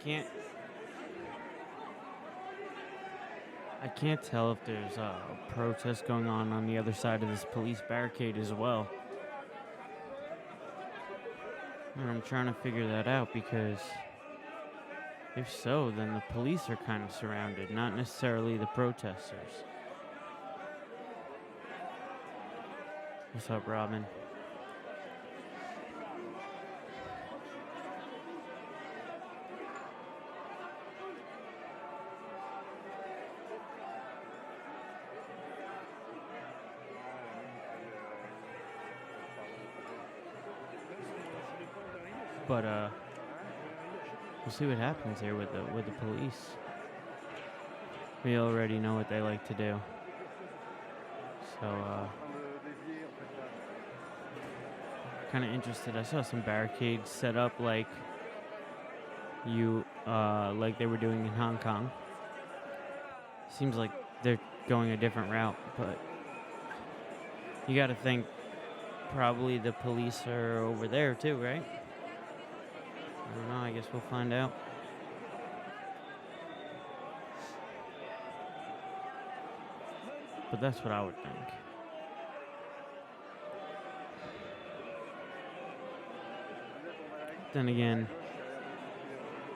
I can't tell if there's a protest going on the other side of this police barricade as well. And I'm trying to figure that out because if so, then the police are kind of surrounded, not necessarily the protesters. What's up, Robin? But we'll see what happens here with the police. We already know what they like to do. So kind of interested. I saw some barricades set up like they were doing in Hong Kong. Seems like they're going a different route, but you got to think probably the police are over there too, right? I don't know, I guess we'll find out. But that's what I would think. Then again,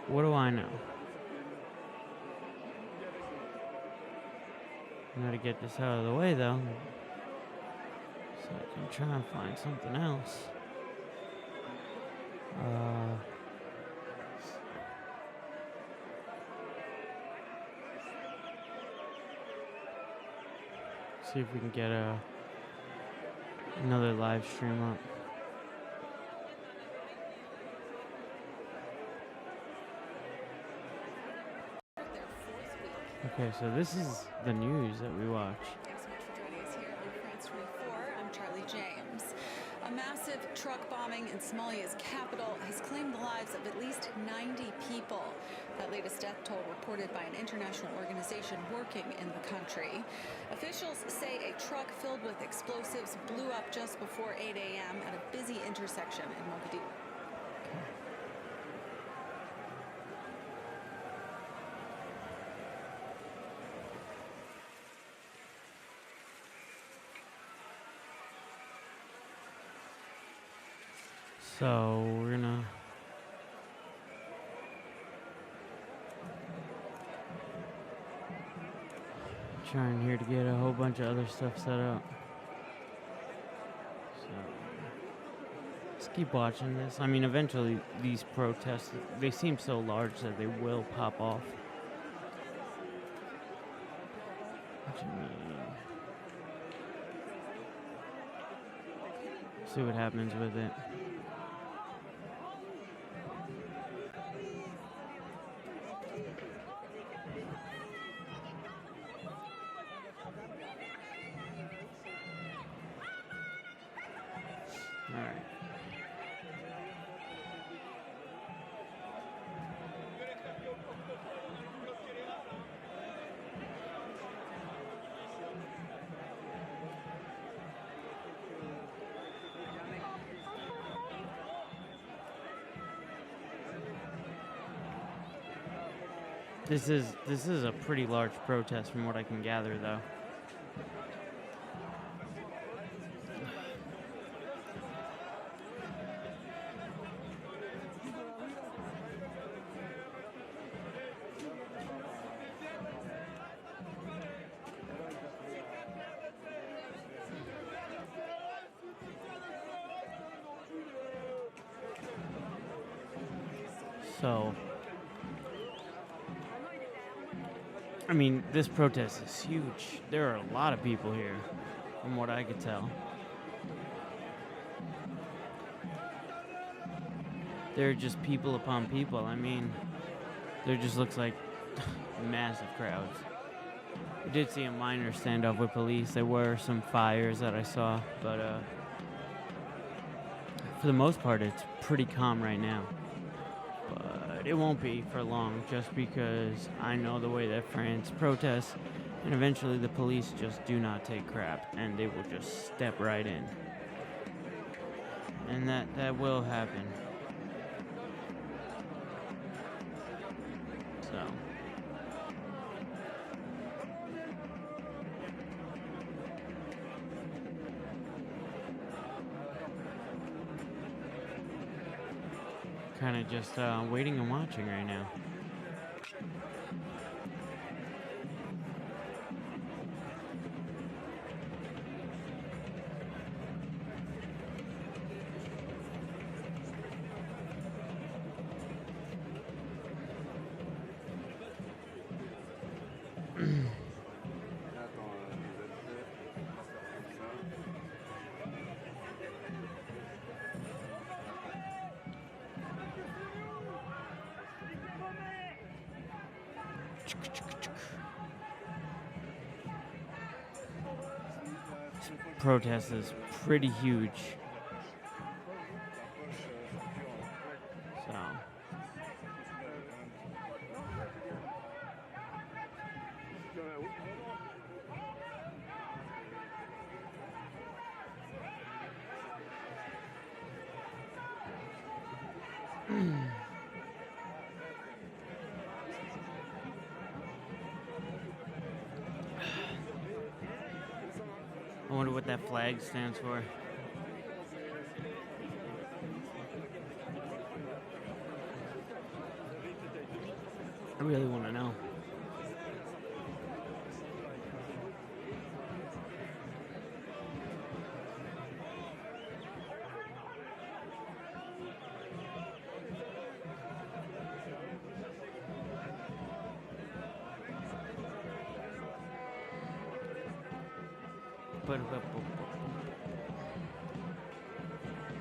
what do I know? I gotta get this out of the way though, so I can try and find something else. See if we can get another live stream up. Okay, so this is the news that we watch. Thanks so much for joining us here on France 24. I'm Charlie James. A massive truck bombing in Somalia's capital has claimed the lives of at least 90 people. That latest death toll reported by an international organization working in the country. Officials say a truck filled with explosives blew up just before 8 a.m. at a busy intersection in Mogadishu. So we're gonna trying here to get a whole bunch of other stuff set up. So let's keep watching this. I mean, eventually these protests, they seem so large that they will pop off. What do you mean? See what happens with it. Alright. This is a pretty large protest from what I can gather, though. So, I mean, this protest is huge. There are a lot of people here, from what I could tell. There are just people upon people. I mean, there just looks like massive crowds. I did see a minor standoff with police. There were some fires that I saw, but for the most part, it's pretty calm right now. But it won't be for long, just because I know the way that France protests, and eventually the police just do not take crap, and they will just step right in. And that will happen. kind of just waiting and watching right now. Protest is pretty huge. So I wonder what that flag stands for. I really want to know.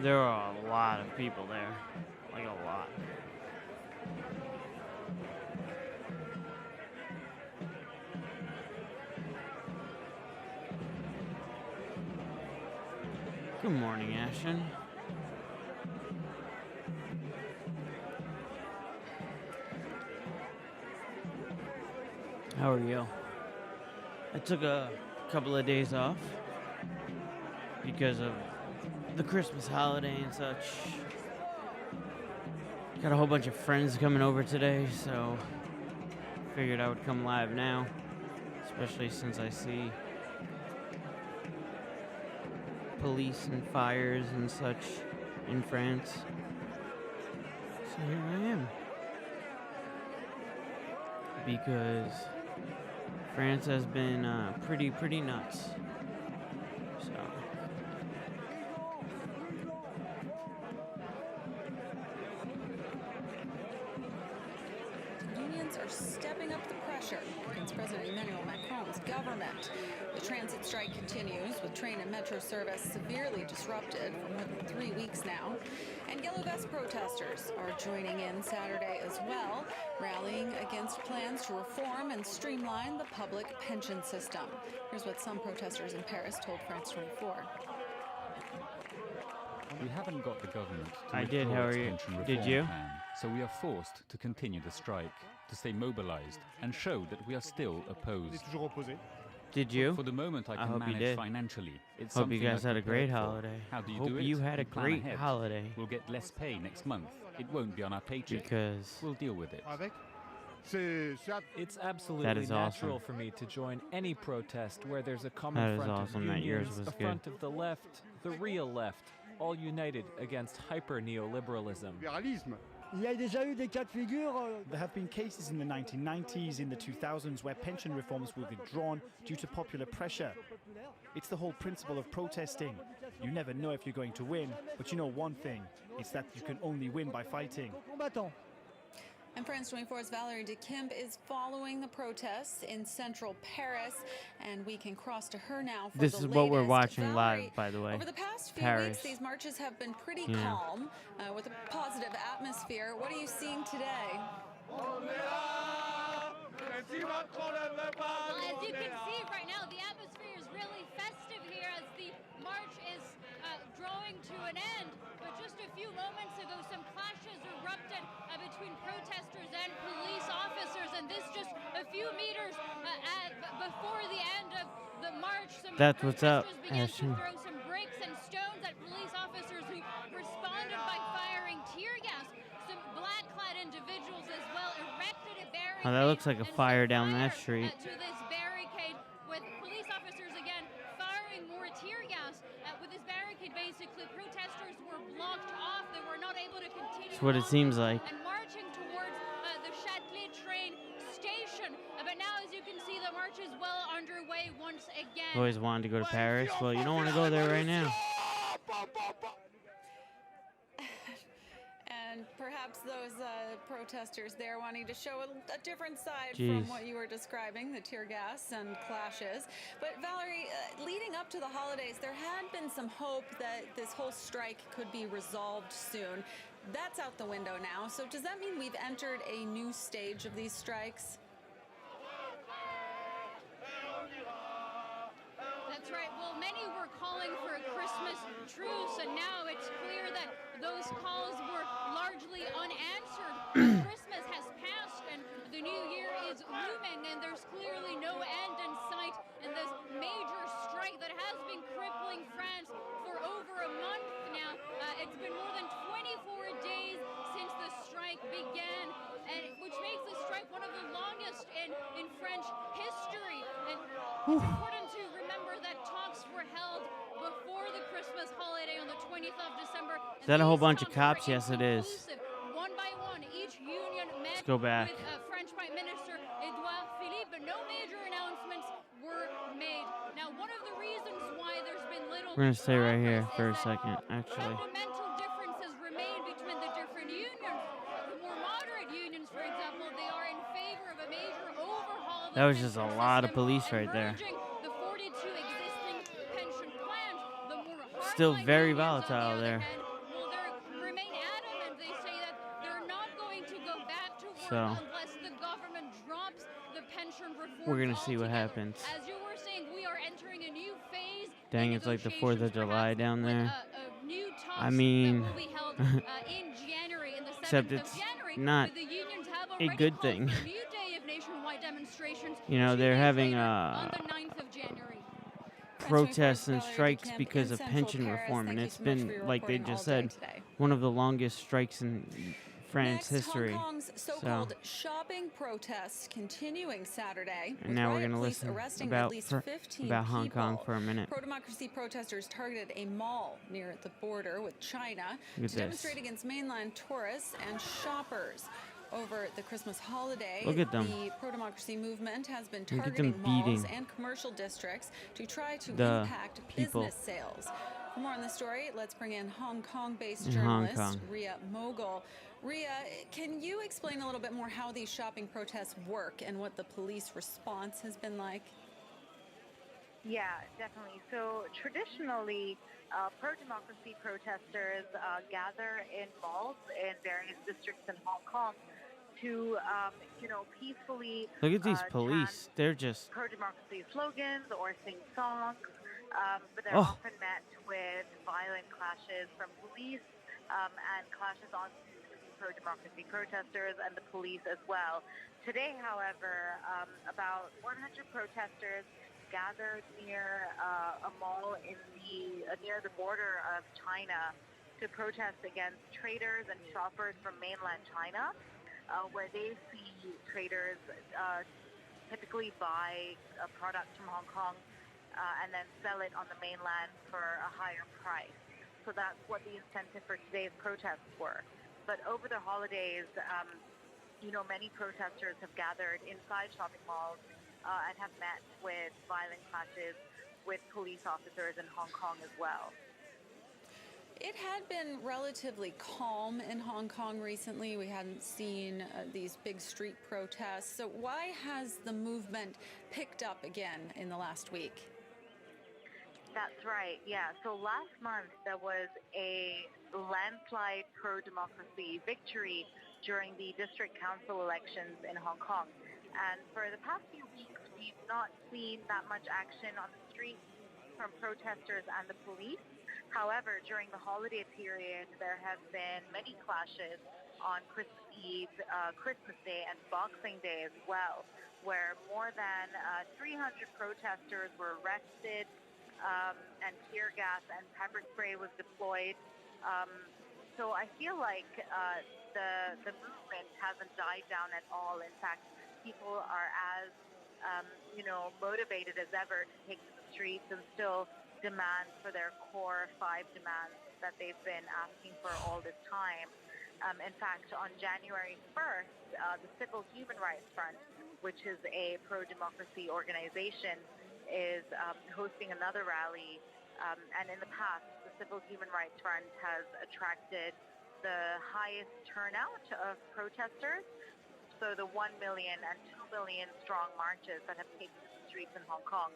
There are a lot of people there, like a lot. Good morning, Ashton. How are you? I took a couple of days off because of the Christmas holiday and such. Got a whole bunch of friends coming over today, so figured I would come live now, especially since I see police and fires and such in France. So here I am. Because France has been pretty nuts. So unions are stepping up the pressure against President Emmanuel Macron's government. The transit strike continues, with train and metro service severely disrupted for more than 3 weeks now. And Yellow Vest protesters are joining in Saturday as well, rallying against plans to reform and streamline the public pension system. Here's what some protesters in Paris told France 24. We haven't got the government to I did, withdraw how its are you? pension reform Did you? plan, so we are forced to continue the strike, to stay mobilized and show that we are still opposed. did you? For the moment, I can hope you manage did. financially. It's Hope you something guys I've had a great prepared for. holiday. How do you Hope do it? you had a We plan great ahead. holiday. We'll get less pay next month. It won't be on our paycheck. Because We'll deal with it. It's absolutely That is natural awesome. for me to join any protest where there's a common That is front awesome of that yours unions, was a good. front of the left, the real left, all united against hyper-neoliberalism. There have been cases in the 1990s, in the 2000s, where pension reforms were withdrawn due to popular pressure. It's the whole principle of protesting. You never know if you're going to win, but you know one thing, it's that you can only win by fighting. And France 24's Valerie de Kemp is following the protests in central Paris, and we can cross to her now for This the is what we're latest. watching Valerie, live, by the way. over the past few Paris. weeks, these marches have been pretty Yeah. calm, with a positive atmosphere. What are you seeing today? Well, as you can see right now, the atmosphere is really festive here as the march is drawing to an end. But just a few moments ago, some clashes erupted between protesters and police officers, and this just a few meters before the end of the march. Some That's what's up, protesters began Ashton. to throw some bricks and stones at police officers who responded by firing tear gas. Some black-clad individuals as well erected a barricade. Oh, that looks like a and fire set down that fire, street. to this barricade, with police officers again firing more tear gas with this barricade. Basically, protesters were blocked off. They were not able to continue. That's what it seems like. And marching towards the Châtelet train station. But now, as you can see, the march is well underway once again. I've always wanted to go to Paris. Well, you don't want to go there right now. And perhaps those protesters there wanting to show a different side Jeez. from what you were describing, the tear gas and clashes. But Valerie, leading up to the holidays, there had been some hope that this whole strike could be resolved soon. That's out the window now. So does that mean we've entered a new stage of these strikes? That's right. Well, many were calling for a Christmas truce, and now it's clear that those calls were largely unanswered. Christmas has passed, and the new year is looming, and there's clearly no end in sight in this major strike that has been crippling France for over a month now. It's been more than 24 days since the strike began, and which makes the strike one of the longest in French history. And it's important to remember that talks were held before the Christmas holiday on the 20th of December. Is that a whole bunch of cops? Yes, it is. One by one, each union met Let's go back. with French Prime Minister Edouard Philippe, but no major announcements were made. Now, one of the reasons why there's been little We're gonna stay right here progress for a is that second, actually. fundamental differences remain between the different unions. The more moderate unions, for example, they are in favor of a major overhaul of the That was just a pension lot of system police and right there. merging the 42 existing pension plans. The more Still hardline very unions, on the volatile other there. hand, well, they remain adamant. They say that they're not going to go back to work So, unless the government drops the pension reforms we're gonna see what altogether. happens. As you were saying, we are entering a new phase. Dang, in it's like the 4th of negotiations, July perhaps, down with, there. new talks I mean, that will be held in January, in the 7th except of it's January. not But the unions have a already good called thing. for a new day of nationwide demonstrations. You know, 2 they're days having later, on the 9th of January. protests and Valerie strikes Ducamp because in of Central pension Paris. reform, Thank and you it's so much for been, your like they reporting just all day said, today. one of the longest strikes in France Next, history. Hong Kong's so-called shopping protests continuing Saturday. And with now we're riot going to police listen arresting about at least 15 about Hong Kong people. for a minute. Pro-democracy protesters targeted a mall near the border with China Look at to this. demonstrate against mainland tourists and shoppers. Over the Christmas holiday, Look at them. the pro-democracy movement has been Look at them targeting malls beating and commercial districts to try to the impact people. business sales. For more on the story, let's bring in Hong Kong-based In Hong journalist Kong. Ria Mogul. Ria, can you explain a little bit more how these shopping protests work and what the police response has been like? Yeah, definitely. So traditionally, pro-democracy protesters gather in malls in various districts in Hong Kong to, peacefully Look at these chant police. They're just pro-democracy slogans or sing songs, but they're Oh. often met with violent clashes from police and clashes on between pro-democracy protesters and the police as well. Today, however, about 100 protesters gathered near a mall in near the border of China to protest against traders and shoppers from mainland China, where they see traders typically buy a product from Hong Kong and then sell it on the mainland for a higher price. So that's what the incentive for today's protests were. But over the holidays, many protesters have gathered inside shopping malls and have met with violent clashes with police officers in Hong Kong as well. It had been relatively calm in Hong Kong recently. We hadn't seen these big street protests. So why has the movement picked up again in the last week? That's right, yeah. So last month there was a landslide pro-democracy victory during the district council elections in Hong Kong. And for the past few weeks, we've not seen that much action on the streets from protesters and the police. However, during the holiday period, there have been many clashes on Christmas Eve, Christmas Day, and Boxing Day as well, where more than 300 protesters were arrested, and tear gas and pepper spray was deployed. So I feel like the movement hasn't died down at all. In fact, people are as motivated as ever to take to the streets and still demand for their core 5 demands that they've been asking for all this time. In fact, on January 1st, the Civil Human Rights Front, which is a pro-democracy organization, is hosting another rally. And in the past, the Civil Human Rights Front has attracted the highest turnout of protesters. So the 1 million and 2 million strong marches that have taken to the streets in Hong Kong.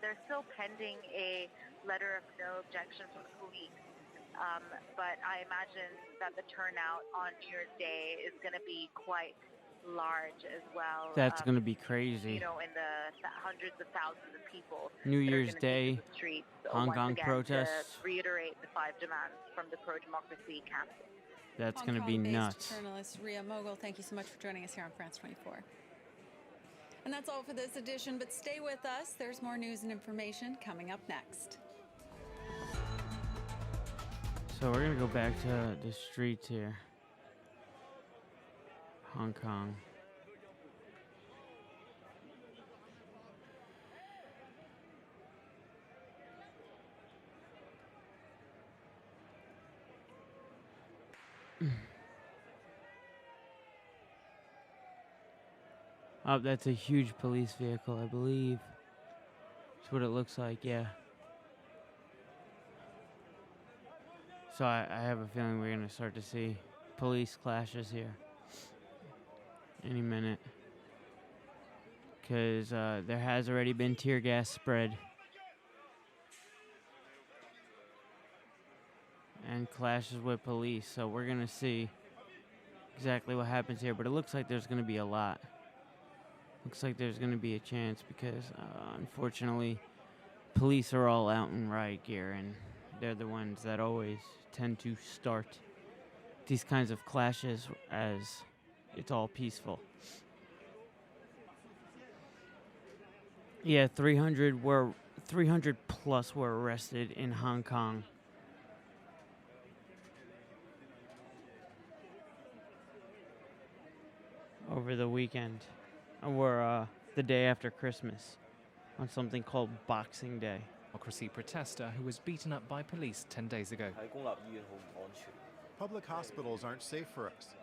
They're still pending a letter of no objection from the police. But I imagine that the turnout on New Year's Day is going to be quite large as well. That's going to be crazy. You know, in the hundreds of thousands of people. New Year's Day, the streets, Hong Kong again, protests. To reiterate the 5 demands from the pro-democracy camp. That's going to be nuts. Journalist Ria Mogul, thank you so much for joining us here on France 24. And that's all for this edition, but stay with us. There's more news and information coming up next. So we're going to go back to the streets here. Hong Kong. Oh, that's a huge police vehicle, I believe. That's what it looks like, yeah. So I have a feeling we're going to start to see police clashes here any minute. Because there has already been tear gas spread. And clashes with police. So we're going to see exactly what happens here. But it looks like there's going to be a lot. Looks like there's going to be a chance because, unfortunately, police are all out in riot gear. And they're the ones that always tend to start these kinds of clashes as it's all peaceful. Yeah, 300 plus were arrested in Hong Kong. Over the weekend, or the day after Christmas, on something called Boxing Day. Democracy protester who was beaten up by police 10 days ago. Public hospitals aren't safe for us.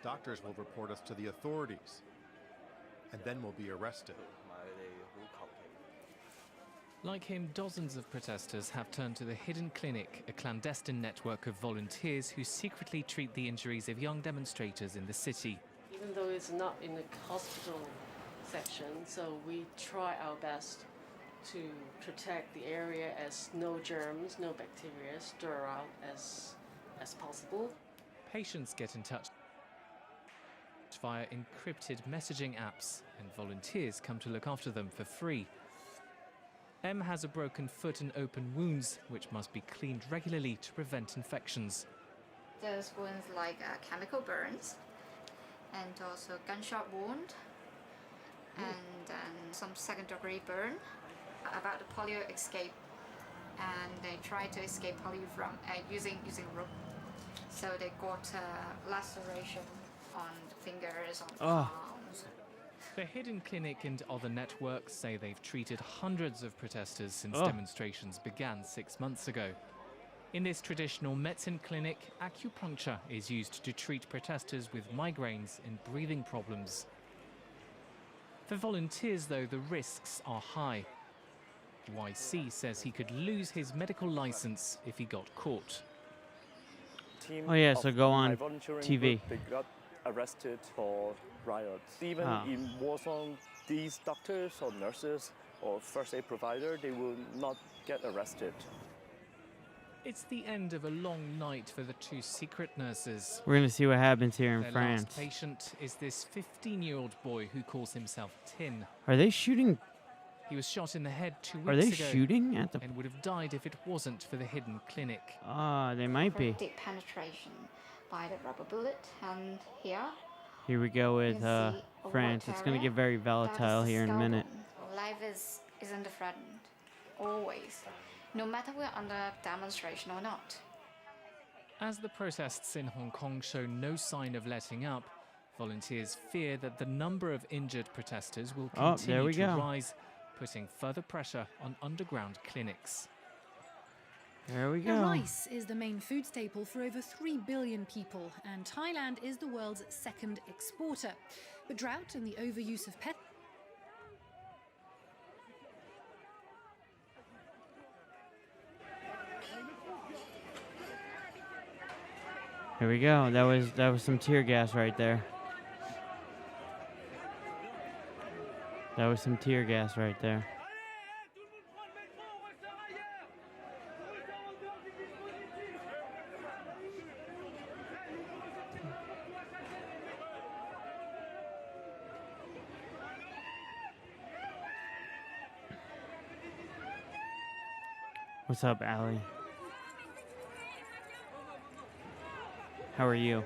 Doctors will report us to the authorities, and then we'll be arrested. Like him, dozens of protesters have turned to the Hidden Clinic, a clandestine network of volunteers who secretly treat the injuries of young demonstrators in the city. Even though it's not in the hospital section, so we try our best to protect the area as no germs, no bacteria stir out as possible. Patients get in touch via encrypted messaging apps, and volunteers come to look after them for free. M has a broken foot and open wounds, which must be cleaned regularly to prevent infections. There's wounds like chemical burns, and also gunshot wound, and then some second-degree burn. About the polio escape, and they tried to escape polio from using rope. So they got laceration on the fingers, on the palms. The Hidden Clinic and other networks say they've treated hundreds of protesters since demonstrations began 6 months ago. In this traditional medicine clinic, acupuncture is used to treat protesters with migraines and breathing problems. For volunteers, though, the risks are high. YC says he could lose his medical license if he got caught. Oh yeah, so go on TV. They got arrested for riots. Even in war zone, these doctors or nurses or first aid provider, they will not get arrested. It's the end of a long night for the 2 secret nurses. We're going to see what happens here in Their France. Last patient is this 15-year-old boy who calls himself Tin. Are they shooting? He was shot in the head 2 weeks Are they ago shooting at the? and would have died if it wasn't for the Hidden Clinic. They might be. Deep penetration by the rubber bullet, and Here we go with France. It's going to get very volatile here in a minute. Life isn't threatened, always, no matter we're under demonstration or not. As the protests in Hong Kong show no sign of letting up, volunteers fear that the number of injured protesters will continue to rise putting further pressure on underground clinics. There we Now, go. rice is the main food staple for over 3 billion people, and Thailand is the world's second exporter. But drought and the overuse of pest. Here we go. That was some tear gas right there. That was some tear gas right there. What's up, Allie? How are you?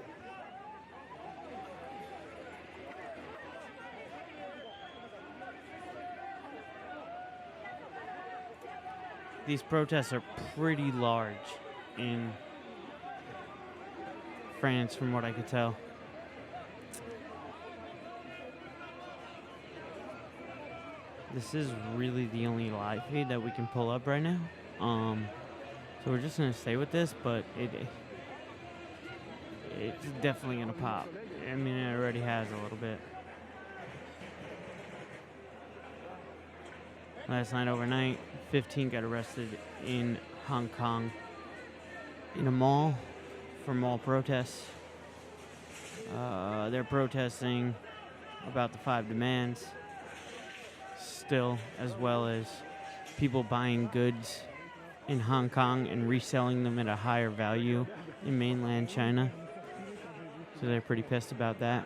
These protests are pretty large in France, from what I could tell. This is really the only live feed that we can pull up right now. So we're just gonna stay with this, but it's definitely gonna pop. I mean, it already has a little bit. Last night overnight, 15 got arrested in Hong Kong in a mall for mall protests. They're protesting about the 5 demands still, as well as people buying goods in Hong Kong and reselling them at a higher value in mainland China. So they're pretty pissed about that.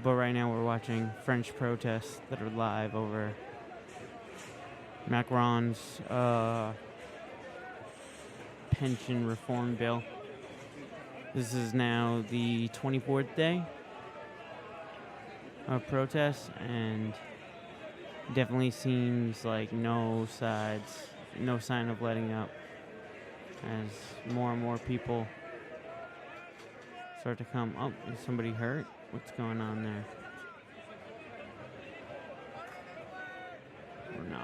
But right now we're watching French protests that are live over Macron's pension reform bill. This is now the 24th day of protests, and definitely seems like no sign of letting up as more and more people start to come. Oh, is somebody hurt? What's going on there? Or no?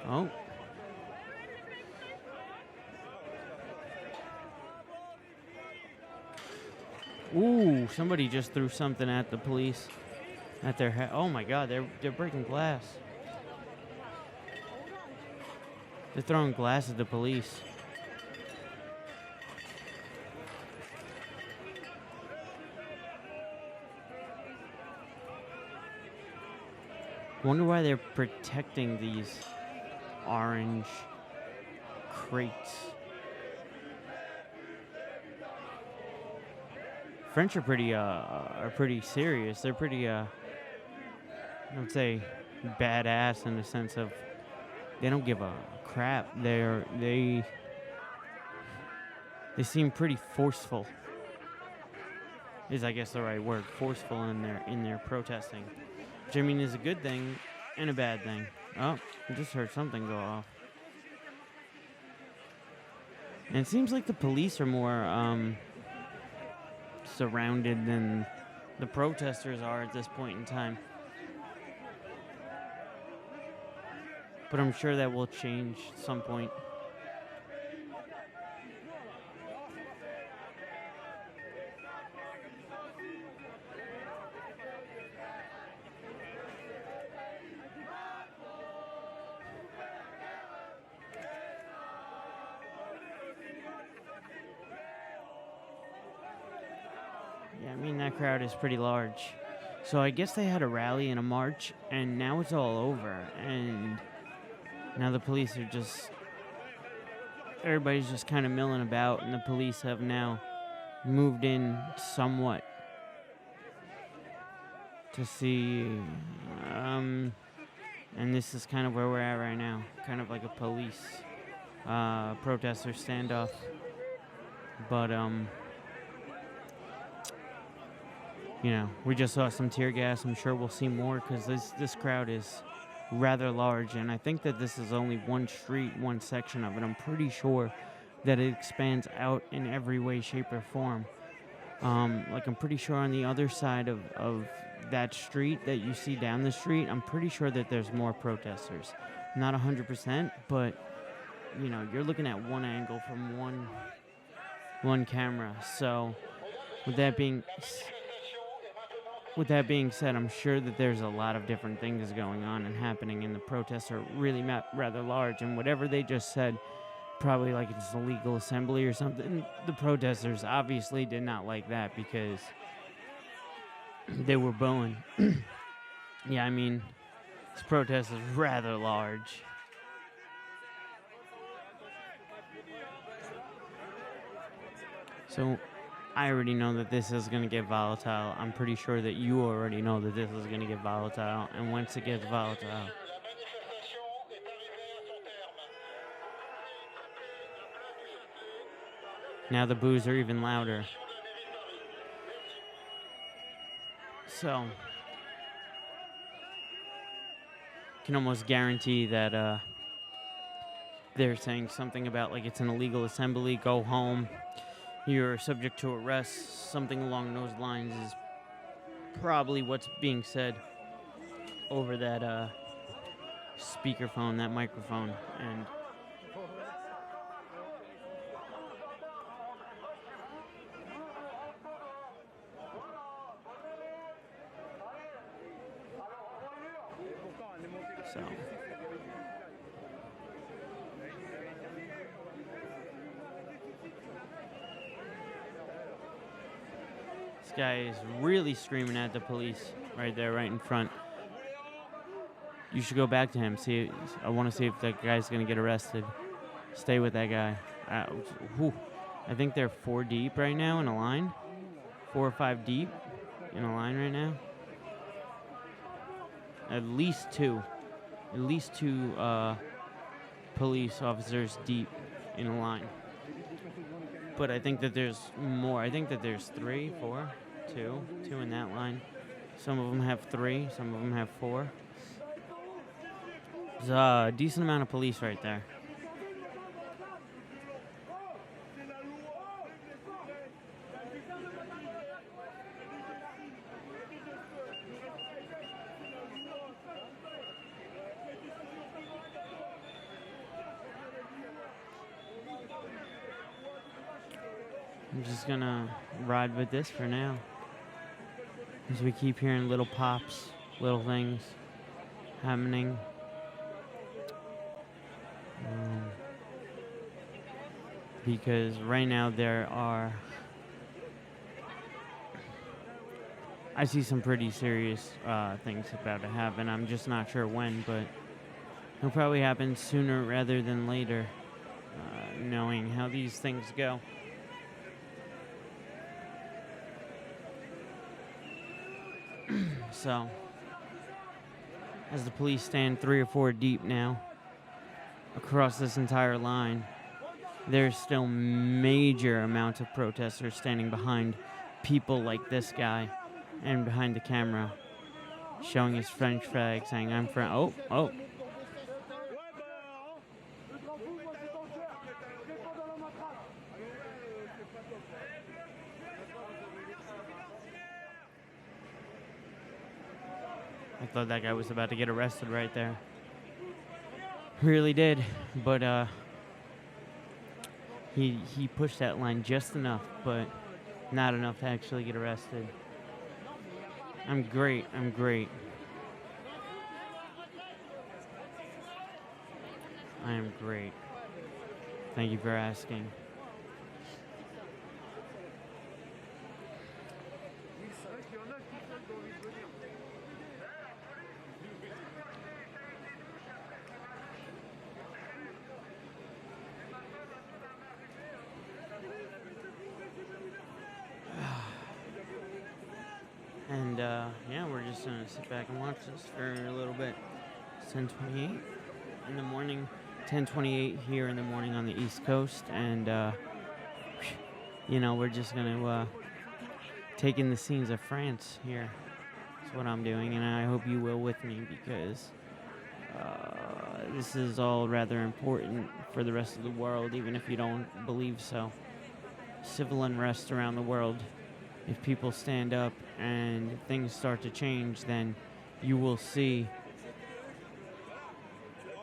Oh. Ooh, somebody just threw something at the police. At their head. Oh my God, they're breaking glass. They're throwing glass at the police. Wonder why they're protecting these orange crates. French are pretty serious. They're pretty I would say badass in the sense of they don't give a crap. They seem pretty forceful. Is I guess the right word, forceful in their protesting. Which I mean is a good thing and a bad thing. Oh, I just heard something go off. And it seems like the police are more surrounded than the protesters are at this point in time. But I'm sure that will change at some point. Yeah, I mean, that crowd is pretty large. So I guess they had a rally and a march, and now it's all over. And now the police are just... everybody's just kind of milling about, and the police have now moved in somewhat to see... and this is kind of where we're at right now. Kind of like a police protester standoff. But, you know, we just saw some tear gas. I'm sure we'll see more because this crowd is rather large. And I think that this is only one street, one section of it. I'm pretty sure that it expands out in every way, shape, or form. Like, I'm pretty sure on the other side of that street that you see down the street, I'm pretty sure that there's more protesters. Not 100%, but you know, you're looking at one angle from one camera. So with that being said, I'm sure that there's a lot of different things going on and happening, and the protests are really rather large. And whatever they just said, probably like it's a legal assembly or something, the protesters obviously did not like that because they were booing. Yeah, I mean, this protest is rather large. So I already know that this is going to get volatile. I'm pretty sure that you already know that this is going to get volatile. And once it gets volatile, now the boos are even louder. So, can almost guarantee that they're saying something about like it's an illegal assembly, go home, you're subject to arrest, something along those lines is probably what's being said over that speakerphone, that microphone. And so this guy is really screaming at the police right there, right in front. You should go back to him. See, I want to see if that guy's gonna get arrested. Stay with that guy. I think they're 4 deep right now in a line. 4 or 5 deep in a line right now. At least two police officers deep in a line. But I think that there's more. I think that there's 3, 4, 2 in that line. Some of them have 3, some of them have 4. There's a decent amount of police right there. I'm just gonna ride with this for now. As we keep hearing little pops, little things happening. Because right now I see some pretty serious things about to happen. I'm just not sure when, but it'll probably happen sooner rather than later, knowing how these things go. So, as the police stand 3 or 4 deep now across this entire line, there's still major amounts of protesters standing behind people like this guy and behind the camera, showing his French flag, saying, I'm French. Oh. I thought that guy was about to get arrested right there. Really did, but he pushed that line just enough, but not enough to actually get arrested. I'm great. I am great. Thank you for asking. And yeah, we're just gonna sit back and watch this for a little bit. It's 10:28 in the morning, 10:28 here in the morning on the East Coast, and you know, we're just gonna take in the scenes of France here. That's what I'm doing, and I hope you will with me, because this is all rather important for the rest of the world, even if you don't believe so. Civil unrest around the world if people stand up and things start to change, then you will see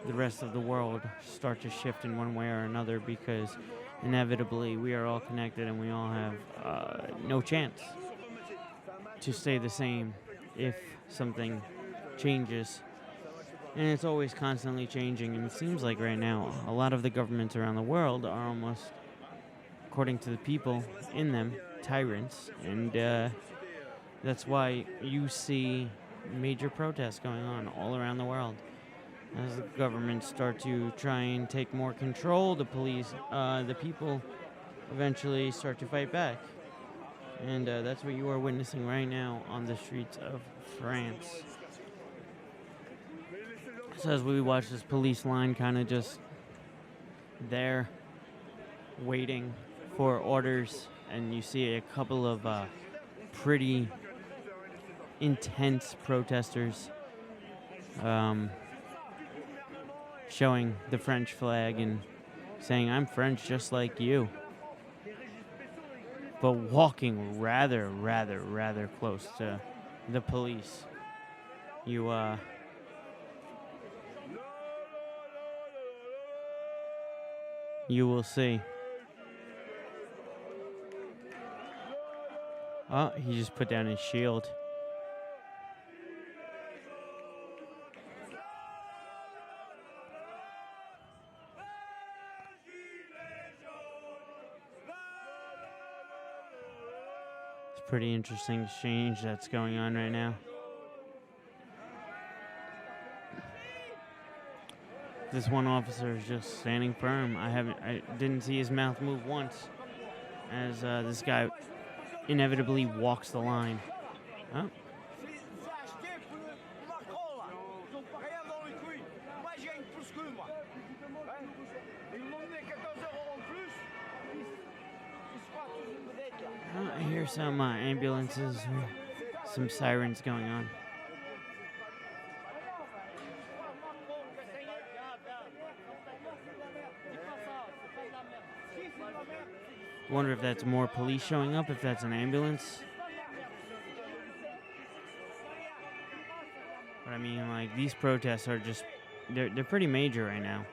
the rest of the world start to shift in one way or another, because inevitably we are all connected and we all have no chance to stay the same if something changes. And it's always constantly changing, and it seems like right now a lot of the governments around the world are almost, according to the people in them, tyrants, and that's why you see major protests going on all around the world. As the governments start to try and take more control, the people eventually start to fight back. And that's what you are witnessing right now on the streets of France. So as we watch this police line kind of just there, waiting for orders, and you see a couple of pretty intense protesters showing the French flag and saying, "I'm French just like you," but walking rather close to the police. You will see. Oh, he just put down his shield. It's a pretty interesting exchange that's going on right now. This one officer is just standing firm. I didn't see his mouth move once as this guy inevitably walks the line. Oh. I hear some ambulances, some sirens going on. I wonder if that's more police showing up, if that's an ambulance. But I mean, like, these protests are just, they're pretty major right now.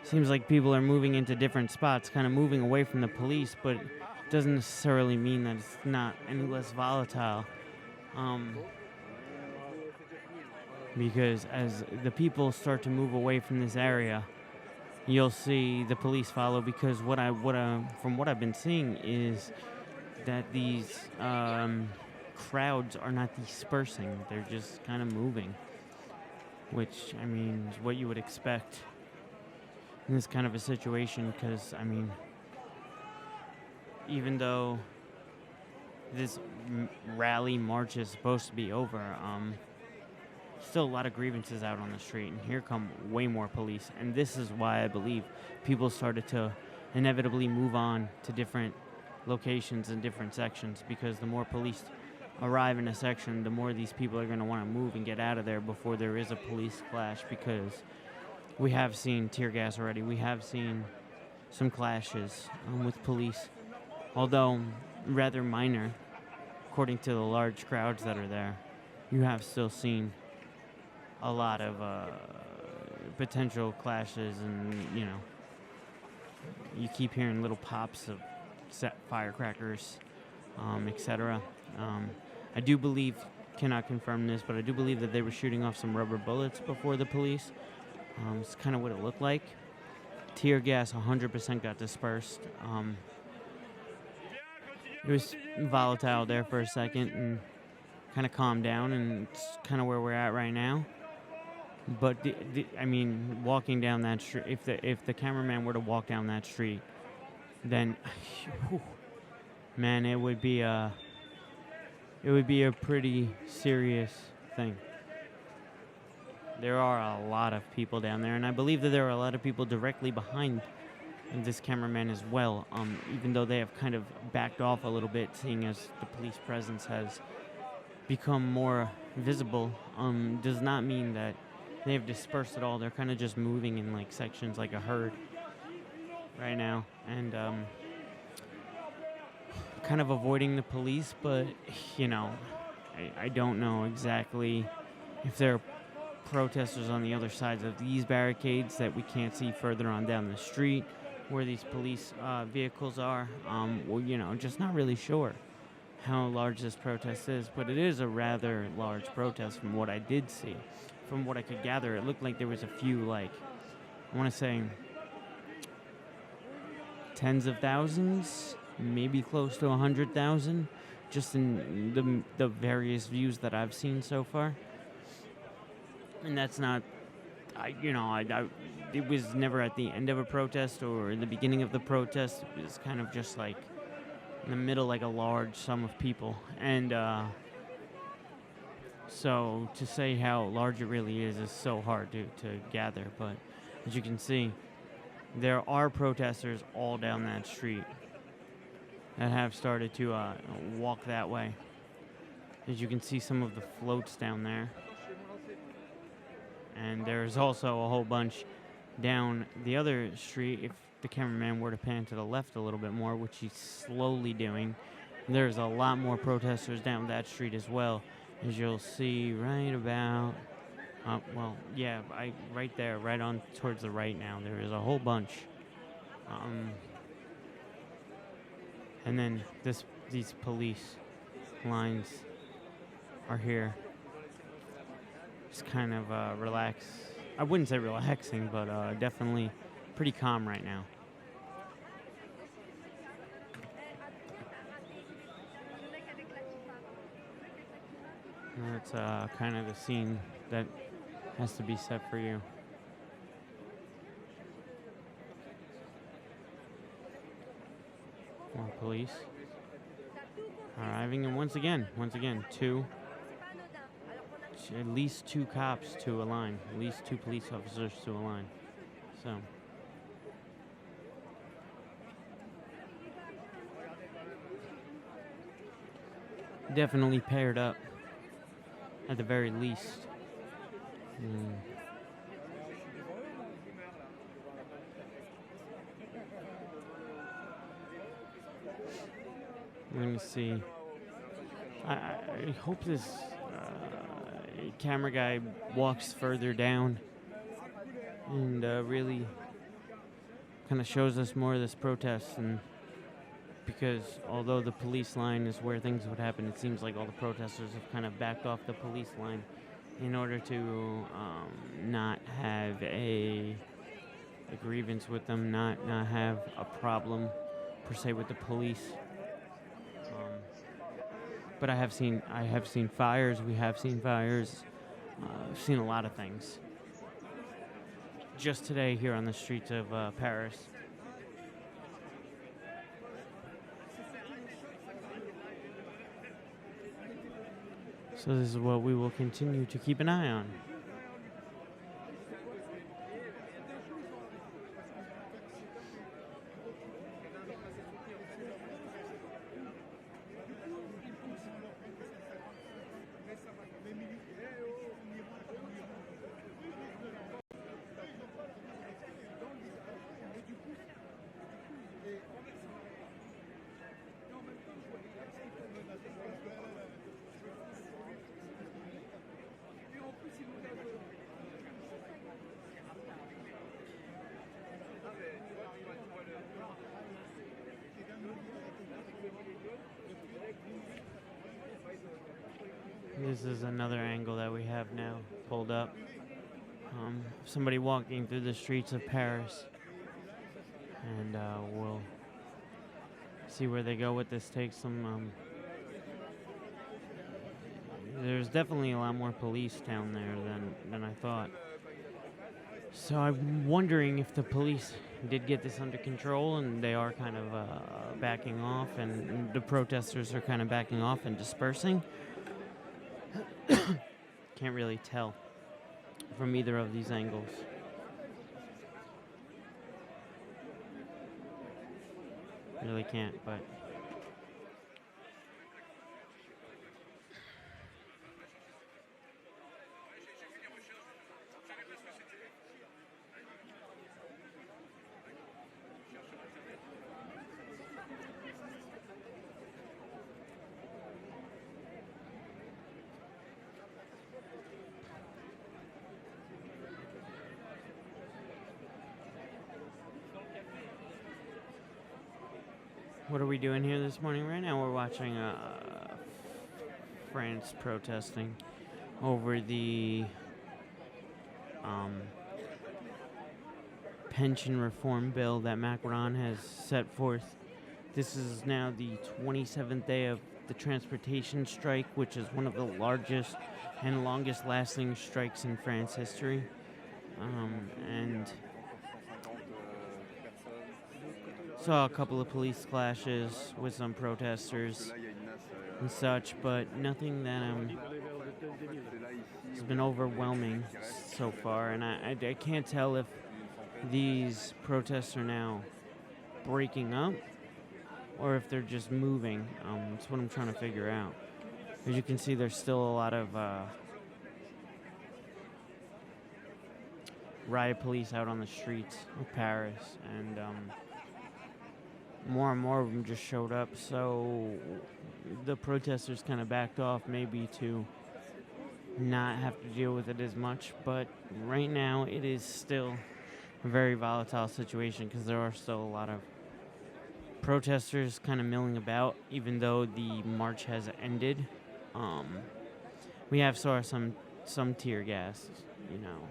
Seems like people are moving into different spots, kind of moving away from the police, but it doesn't necessarily mean that it's not any less volatile. Because as the people start to move away from this area, you'll see the police follow, because from what I've been seeing is that these crowds are not dispersing. They're just kind of moving, which, I mean, is what you would expect in this kind of a situation, because, I mean, even though this rally march is supposed to be over, still a lot of grievances out on the street, and here come way more police. And this is why I believe people started to inevitably move on to different locations and different sections, because the more police arrive in a section, the more these people are going to want to move and get out of there before there is a police clash, because we have seen tear gas already. We have seen some clashes with police, although rather minor according to the large crowds that are there. You have still seen a lot of potential clashes, and you keep hearing little pops of firecrackers, etc. I do believe, cannot confirm this, but I do believe that they were shooting off some rubber bullets before the police. It's kind of what it looked like. Tear gas 100% got dispersed. It was volatile there for a second and kind of calmed down, and it's kind of where we're at right now. But I mean, walking down that street, if the cameraman were to walk down that street, then man, it would be a pretty serious thing. There are a lot of people down there, and I believe that there are a lot of people directly behind this cameraman as well, even though they have kind of backed off a little bit, seeing as the police presence has become more visible. Does not mean that they have dispersed at all. They're kind of just moving in like sections, like a herd right now, and kind of avoiding the police, but, you know, I don't know exactly if there are protesters on the other sides of these barricades that we can't see further on down the street where these police vehicles are. Well, you know, just not really sure how large this protest is, but it is a rather large protest from what I did see. From what I could gather, it looked like there was a few, like, I want to say tens of thousands, maybe close to 100,000, just in the various views that I've seen so far. And that's not, it was never at the end of a protest or in the beginning of the protest. It was kind of just like in the middle, like a large sum of people. And so to say how large it really is so hard to gather. But as you can see, there are protesters all down that street that have started to walk that way. As you can see some of the floats down there. And there's also a whole bunch down the other street. If the cameraman were to pan to the left a little bit more, which he's slowly doing, there's a lot more protesters down that street as well. As you'll see right about, right there, right on towards the right now, there is a whole bunch. And then these police lines are here. Just kind of I wouldn't say relaxing, but definitely pretty calm right now. And that's kind of the scene that has to be set for you. More police arriving, and once again, at least two cops to a line, at least two police officers to a line. So definitely paired up at the very least. We're going to see. I hope this camera guy walks further down and really kind of shows us more of this protest. And because although the police line is where things would happen, it seems like all the protesters have kind of backed off the police line in order to not have a grievance with them, not have a problem per se with the police. But I have seen fires. We have seen fires. I've seen a lot of things. Just today here on the streets of Paris. So this is what we will continue to keep an eye on. This is another angle that we have now pulled up. Somebody walking through the streets of Paris. And we'll see where they go with this. Takes them. There's definitely a lot more police down there than I thought. So I'm wondering if the police did get this under control and they are kind of backing off, and the protesters are kind of backing off and dispersing. Can't really tell from either of these angles. Really can't, but What are we doing here this morning? Right now we're watching France protesting over the pension reform bill that Macron has set forth. This is now the 27th day of the transportation strike, which is one of the largest and longest lasting strikes in France history. And saw a couple of police clashes with some protesters and such, but nothing that has been overwhelming so far. And I can't tell if these protests are now breaking up or if they're just moving. That's what I'm trying to figure out. As you can see, there's still a lot of riot police out on the streets of Paris, and more and more of them just showed up, so the protesters kind of backed off, maybe to not have to deal with it as much. But right now it is still a very volatile situation because there are still a lot of protesters kind of milling about, even though the march has ended. We have saw some tear gas, you know.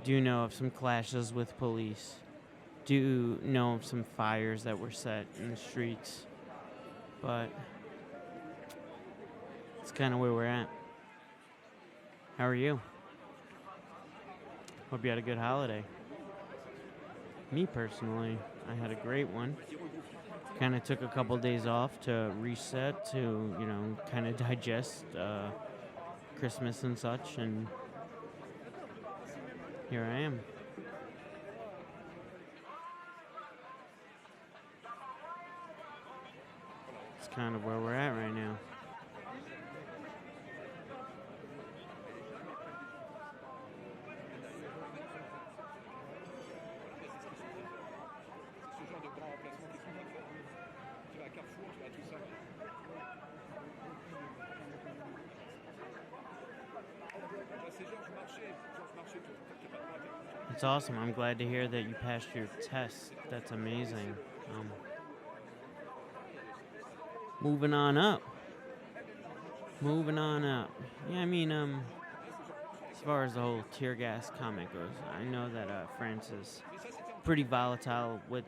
Do know of some clashes with police. Do know of some fires that were set in the streets. But it's kind of where we're at. How are you? Hope you had a good holiday. Me personally, I had a great one. Kind of took a couple days off to reset, to, you know, kind of digest Christmas and such, and here I am. It's kind of where we're at right now. It's awesome. I'm glad to hear that you passed your test. That's amazing. Moving on up. Yeah, I mean, as far as the whole tear gas comment goes, I know that France is pretty volatile with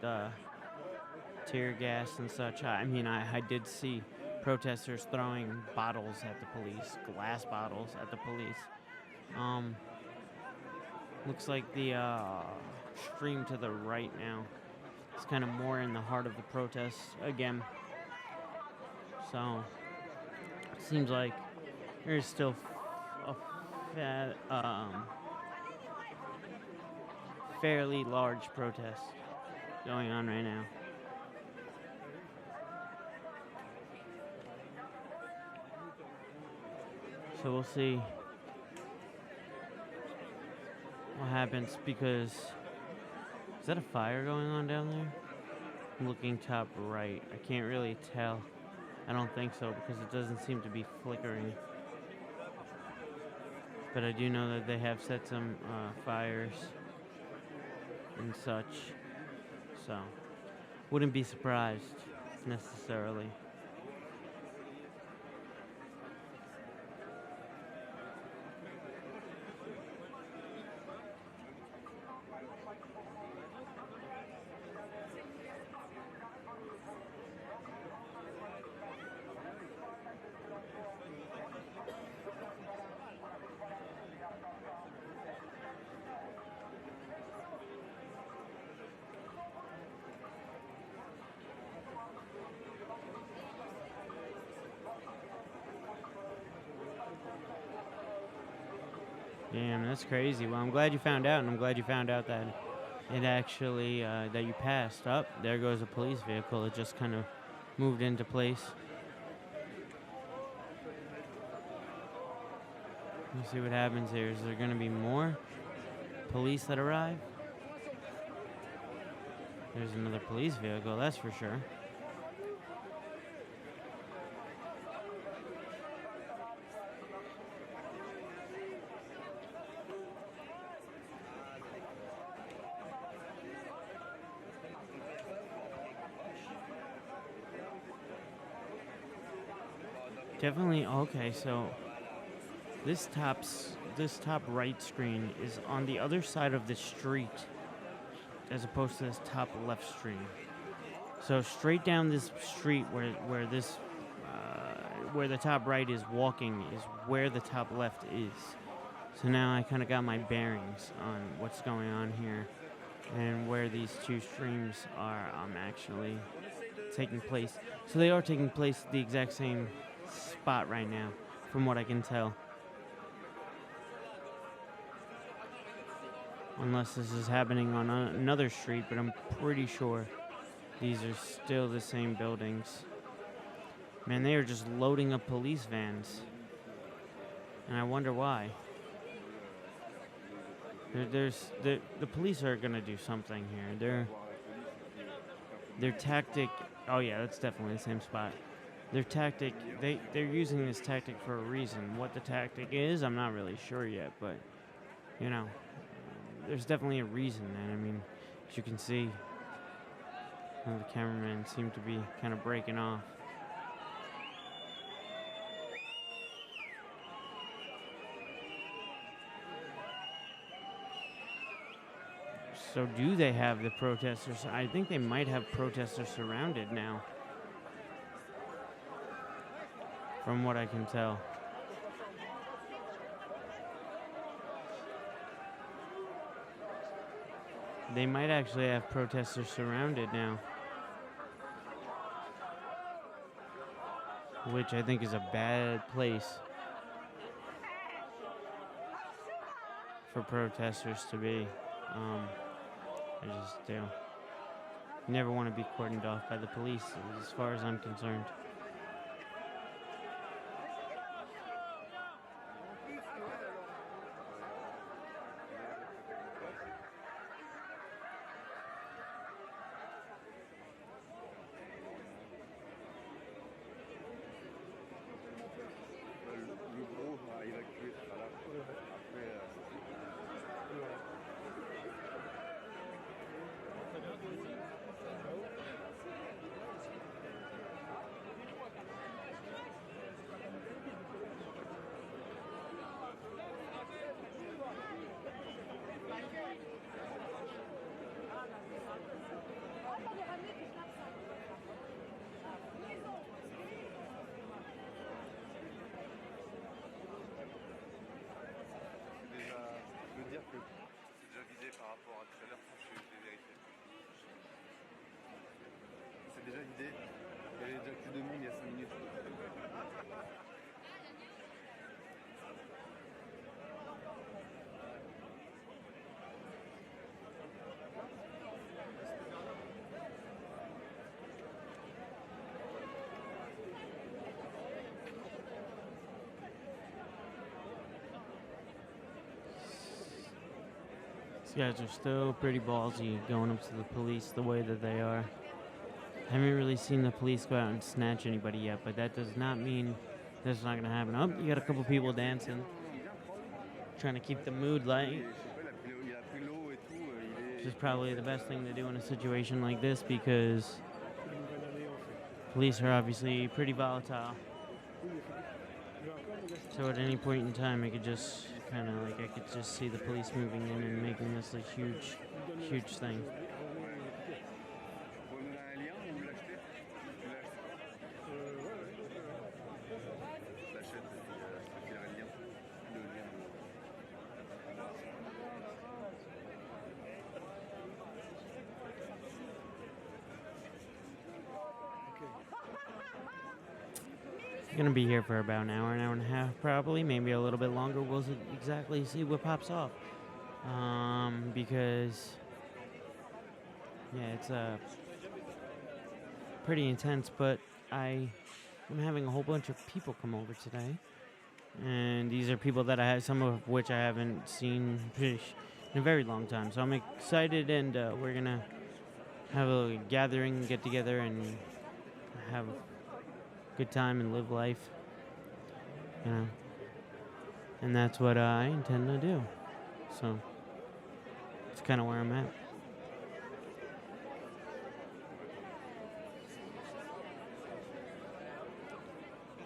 tear gas and such. I mean, I did see protesters throwing bottles at the police, glass bottles at the police. Looks like the stream to the right now is kind of more in the heart of the protests again. So it seems like there's still a fairly large protest going on right now. So we'll see what happens, because is that a fire going on down there? I'm looking top right. I can't really tell. I don't think so, because it doesn't seem to be flickering. But I do know that they have set some fires and such. So wouldn't be surprised necessarily. Damn, that's crazy. Well, I'm glad you found out, and I'm glad you found out that it actually, that you passed up. There goes a police vehicle. It just kind of moved into place. Let's see what happens here. Is there going to be more police that arrive? There's another police vehicle, that's for sure. Definitely. Okay, so this top right screen is on the other side of the street as opposed to this top left screen. So straight down this street where this where the top right is walking is where the top left is. So now I kind of got my bearings on what's going on here and where these two streams are actually taking place. So they are taking place at the exact same spot right now, from what I can tell. Unless this is happening on another street, but I'm pretty sure these are still the same buildings. Man, they are just loading up police vans. And I wonder why. The police are going to do something here. Their tactic... Oh yeah, that's definitely the same spot. Their tactic... They're using this tactic for a reason. What the tactic is, I'm not really sure yet. But, you know, there's definitely a reason. And I mean, as you can see, the cameramen seem to be kind of breaking off. So do they have the protesters? I think they might have protesters surrounded now, from what I can tell. They might actually have protesters surrounded now, which I think is a bad place for protesters to be. I just do. Never want to be cordoned off by the police, as far as I'm concerned. C'est déjà vidé. Il y avait déjà plus de monde il y a 5 minutes. These guys are still pretty ballsy going up to the police the way that they are. I haven't really seen the police go out and snatch anybody yet, but that does not mean that's not going to happen. Oh, you got a couple people dancing, trying to keep the mood light, which is probably the best thing to do in a situation like this because police are obviously pretty volatile. So at any point in time, I could just kind of like, I could just see the police moving in and making this a huge, huge thing. Gonna be here for about an hour and a half, probably, maybe a little bit longer. We'll exactly see what pops off. Because yeah, it's pretty intense. But I'm having a whole bunch of people come over today, and these are people that I have, some of which I haven't seen in a very long time. So I'm excited, and we're gonna have a gathering, get together, and have good time and live life, you know, and that's what I intend to do. So it's kind of where I'm at.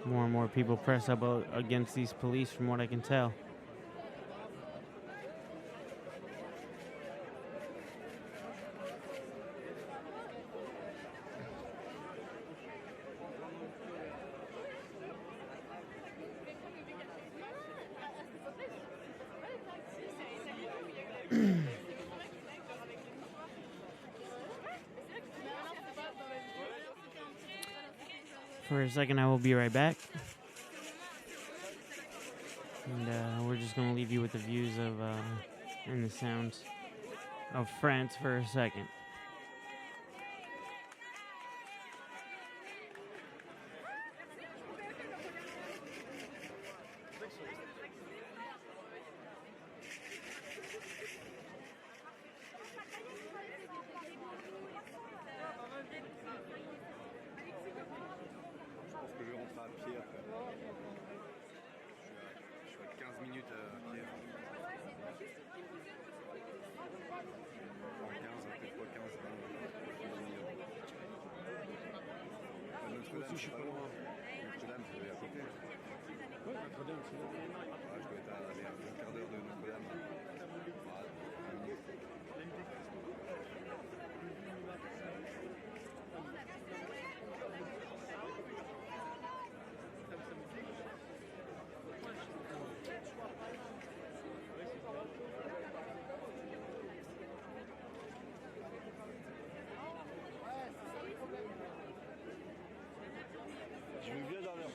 More and more people press up against these police, from what I can tell. For a second, I will be right back. And we're just going to leave you with the views of and the sounds of France for a second. Je vais rentrer à pied après. Je suis à 15 minutes à pied. Enfin, 15, peut-être pas 15, 20 minutes. Notre-Dame, je suis pas loin. Notre-Dame, c'est à côté. Ouais, Notre-Dame, c'est loin. Ouais, je dois être à un quart d'heure de Notre-Dame. Je vais bien dernière.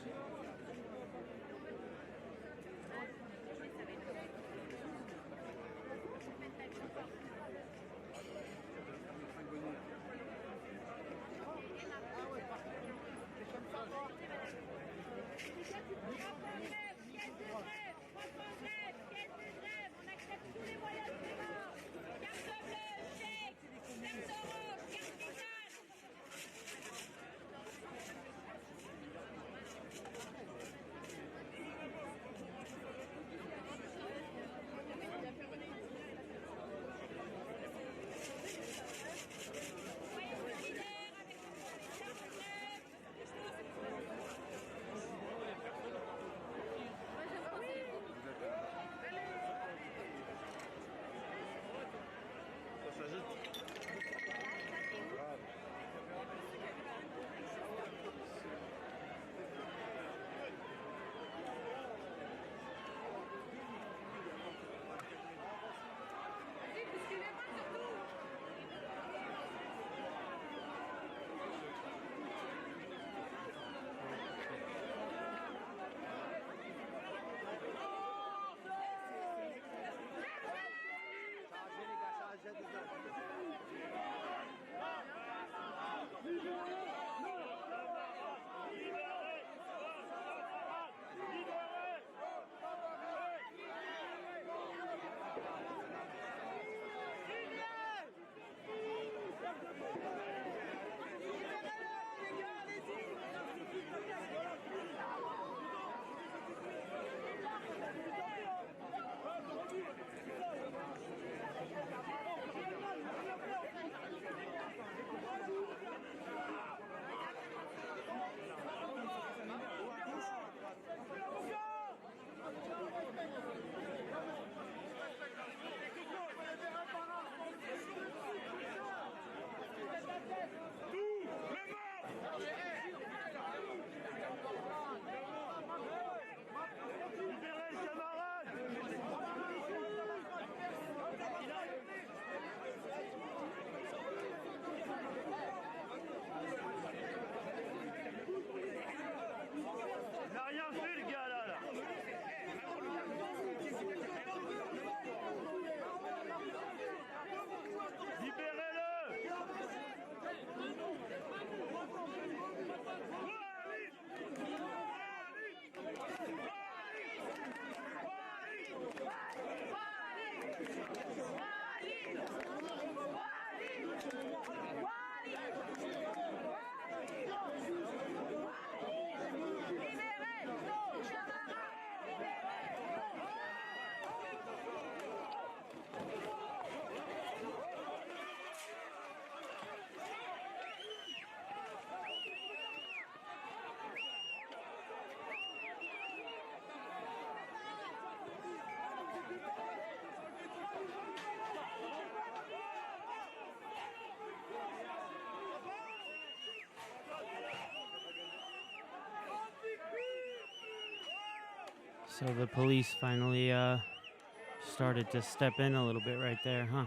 So the police finally started to step in a little bit right there, huh?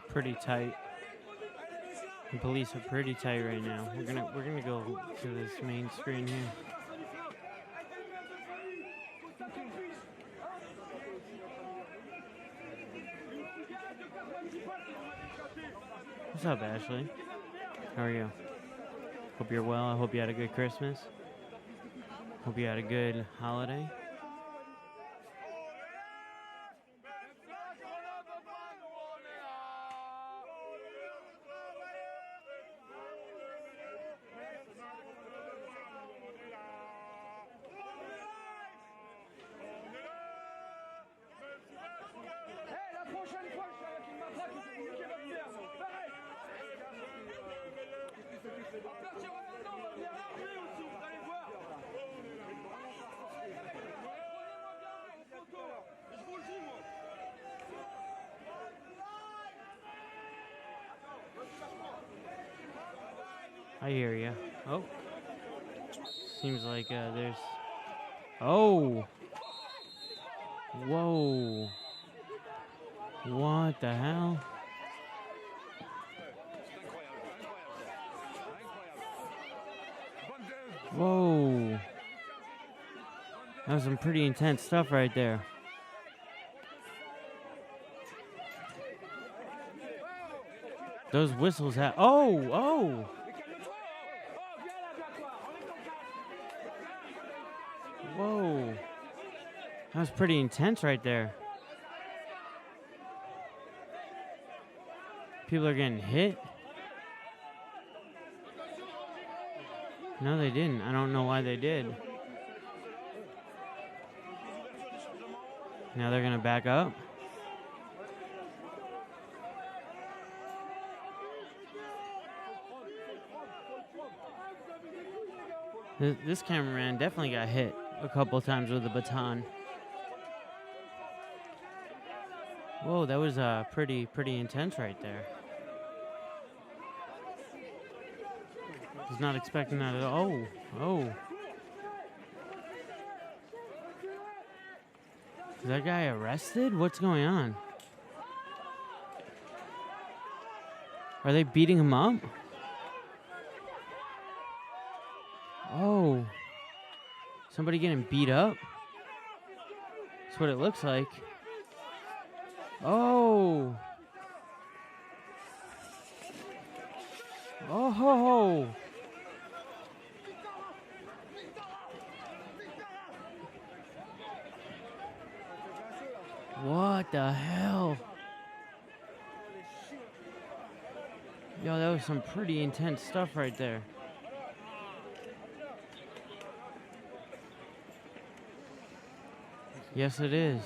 Pretty tight. The police are pretty tight right now. We're gonna go to this main screen here. What's up, Ashley? How are you? Hope you're well. I hope you had a good Christmas. Hope you had a good holiday. I hear ya. Oh. Seems like there's... Oh! Whoa. What the hell? Whoa. That was some pretty intense stuff right there. Those whistles had... Oh! Oh! Whoa. That was pretty intense right there. People are getting hit. No, they didn't. I don't know why they did. Now they're going to back up. This cameraman definitely got hit a couple times with a baton. Whoa, that was pretty intense right there. Was not expecting that at all. Oh. Is that guy arrested? What's going on? Are they beating him up? Oh. Somebody getting beat up? That's what it looks like. Oh. Oh ho ho. What the hell? Yo, that was some pretty intense stuff right there. Yes, it is.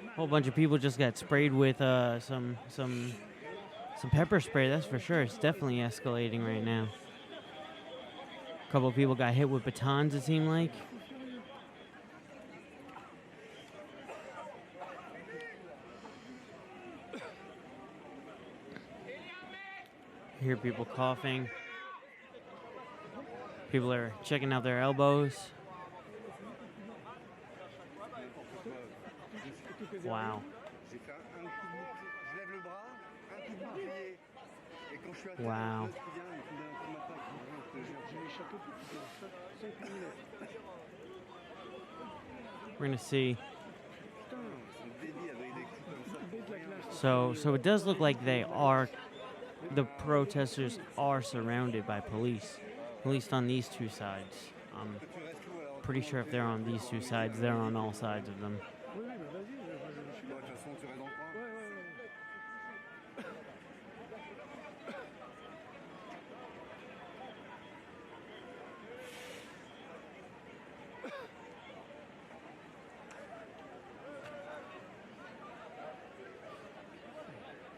A whole bunch of people just got sprayed with some pepper spray, that's for sure. It's definitely escalating right now. A couple of people got hit with batons, it seemed like. I hear people coughing. People are checking out their elbows. Wow. J'ai fait un coup de bouclier. Je lève le bras, un coup de bouclier. Et quand je suis à terre, Wow. l'autre qui vient, il me met un coup de matraque. Je te jure. J'ai échappé pour 5 minutes. We're gonna see. Putain, son débit avec des coups comme ça. Pour rien. So it does look like the protesters are surrounded by police, at least on these two sides. I'm pretty sure if they're on these two sides, they're on all sides of them. Oui, oui, bah vas-y, je suis là. De toute façon, tu restes dans le coin. Ouais, ouais, ouais.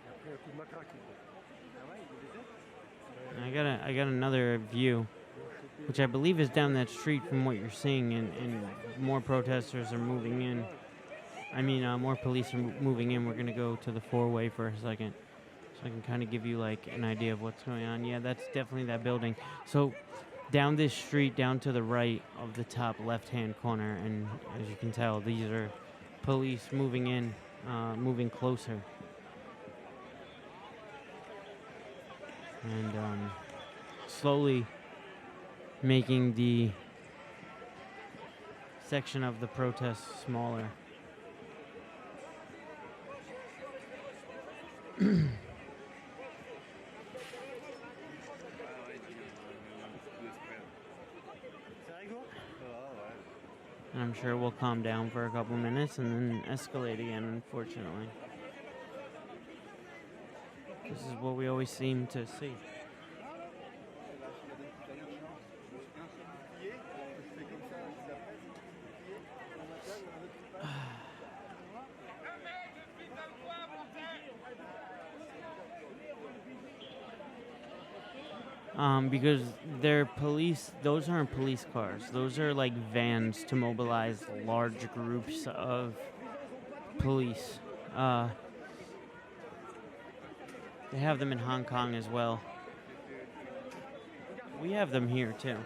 Après, un coup de matraque. Ah ouais, il est décède. I got another view, which I believe is down that street from what you're seeing, and more protesters are moving in. I mean, more police are moving in. We're gonna go to the four-way for a second, so I can kind of give you like an idea of what's going on. Yeah, that's definitely that building. So down this street, down to the right of the top left-hand corner, and as you can tell, these are police moving in, moving closer. And slowly making the section of the protest smaller. And I'm sure we'll calm down for a couple minutes and then escalate again, unfortunately. This is what we always seem to see. Because they're police, those aren't police cars. Those are like vans to mobilize large groups of police. They have them in Hong Kong as well. We have them here too.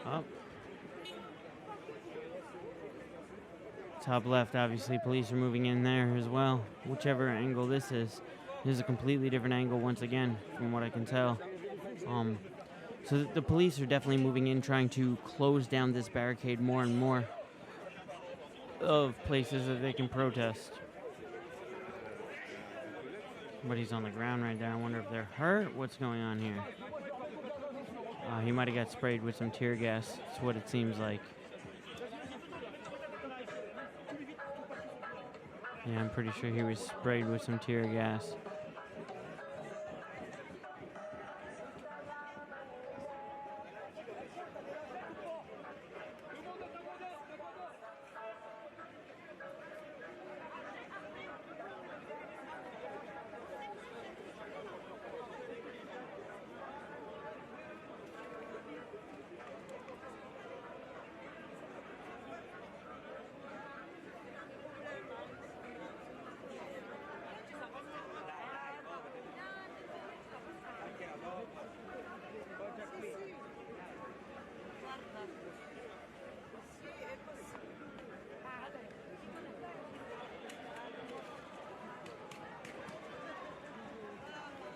Oh. Top left, obviously, police are moving in there as well. Whichever angle this is a completely different angle once again, from what I can tell. So the police are definitely moving in, trying to close down this barricade more and more of places that they can protest. Somebody's on the ground right there. I wonder if they're hurt. What's going on here? He might have got sprayed with some tear gas. That's what it seems like. Yeah, I'm pretty sure he was sprayed with some tear gas.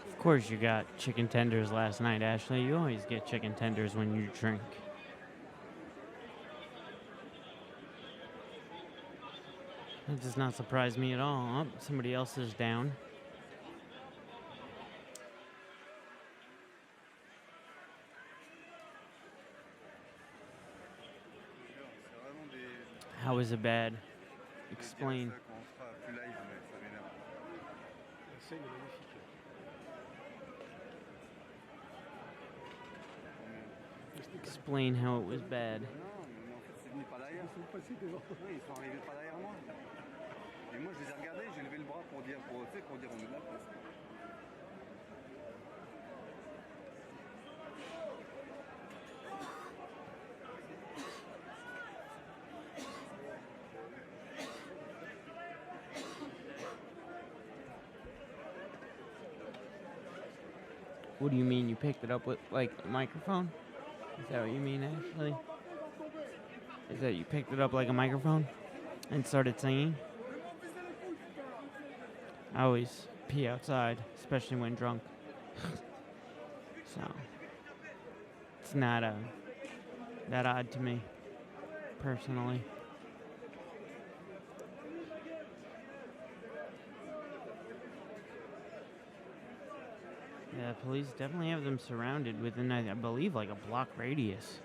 Of course you got chicken tenders last night, Ashley. You always get chicken tenders when you drink. That does not surprise me at all. Oh, somebody else is down. How is it bad? Explain. Explain how it was bad. What do you mean you picked it up with, like, a microphone? Is that what you mean, Ashley? Is that you picked it up like a microphone and started singing? I always pee outside, especially when drunk. So, it's not that odd to me, personally. Yeah, police definitely have them surrounded within, I believe, like a block radius.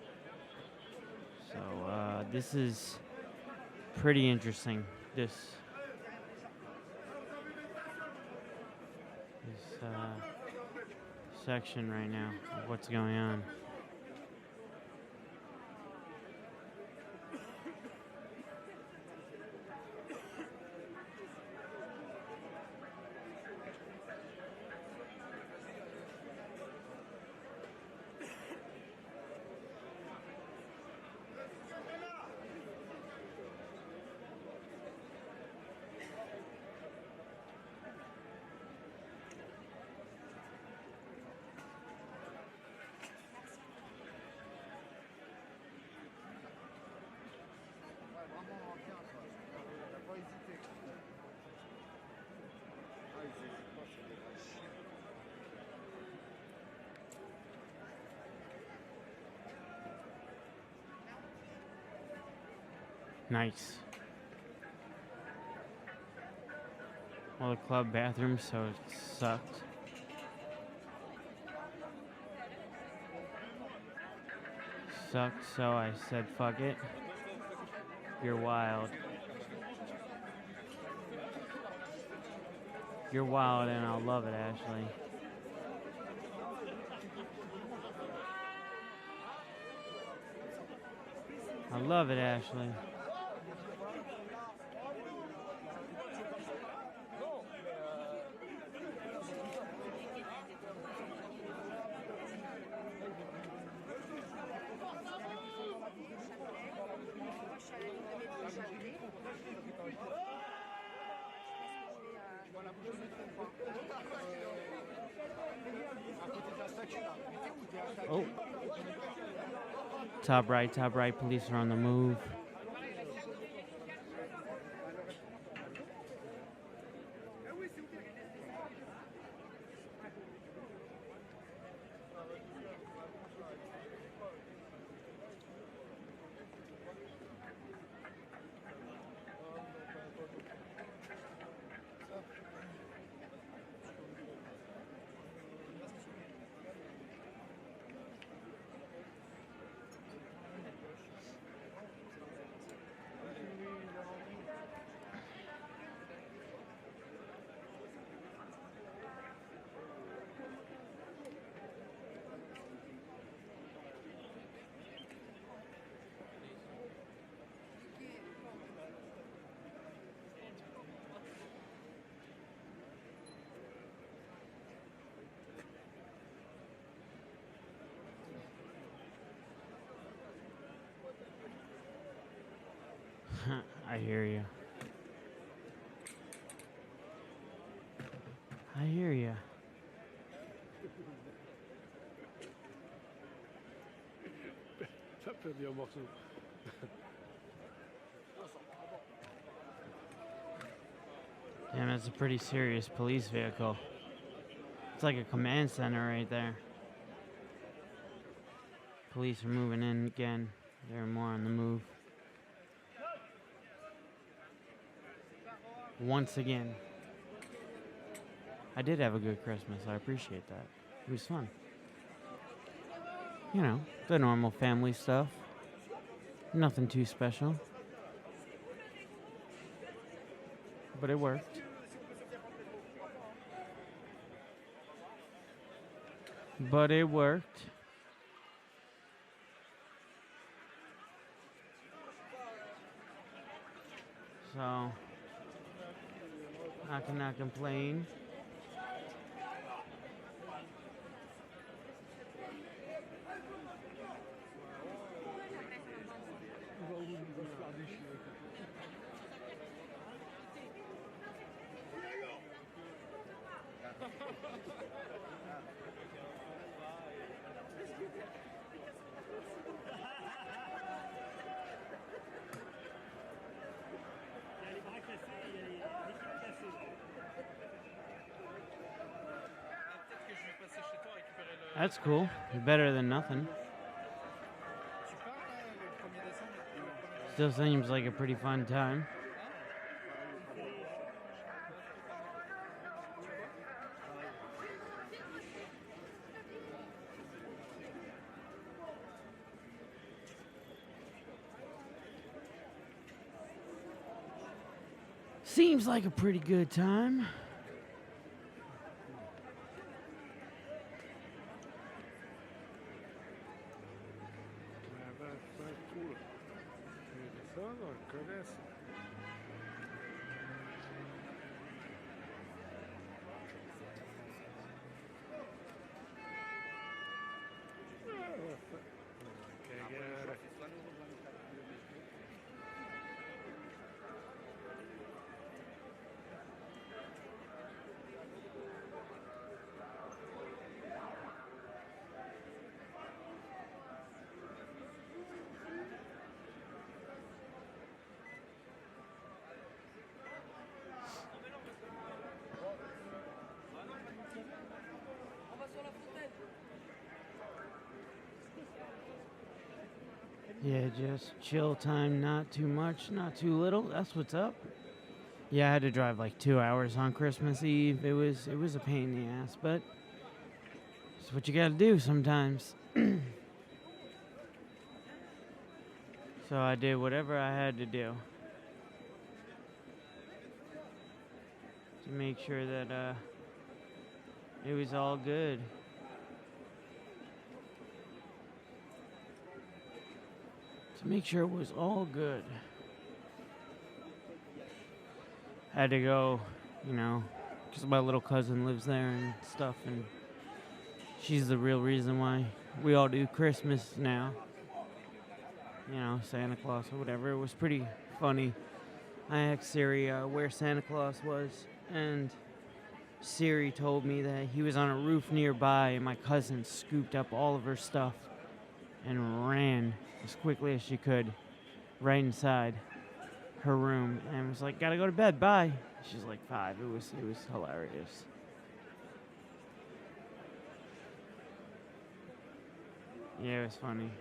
So, this is pretty interesting, this section right now of what's going on. Nice. Well, the club bathroom, so it sucked. Sucked, so I said, fuck it. You're wild. You're wild, and I'll love it, Ashley. I love it, Ashley. Oh. Top right, police are on the move. I hear you. I hear you. Ça peut dire un morceau. Damn, that's a pretty serious police vehicle. It's like a command center right there. Police are moving in again. They're more on the move. Once again. I did have a good Christmas. I appreciate that. It was fun. You know, the normal family stuff. Nothing too special. But it worked. But it worked. So, I cannot complain. That's cool. Better than nothing. Still seems like a pretty fun time. Seems like a pretty good time. Yeah, just chill time, not too much, not too little. That's what's up. Yeah, I had to drive like 2 hours on Christmas Eve. It was a pain in the ass, but it's what you gotta do sometimes. So I did whatever I had to do to make sure that it was all good. To make sure it was all good. Had to go, you know, because my little cousin lives there and stuff, and she's the real reason why we all do Christmas now. You know, Santa Claus or whatever. It was pretty funny. I asked Siri where Santa Claus was, and Siri told me that he was on a roof nearby, and my cousin scooped up all of her stuff and ran as quickly as she could right inside her room and was like, "Gotta go to bed, bye." She's like 5. It was hilarious. Yeah, it was funny.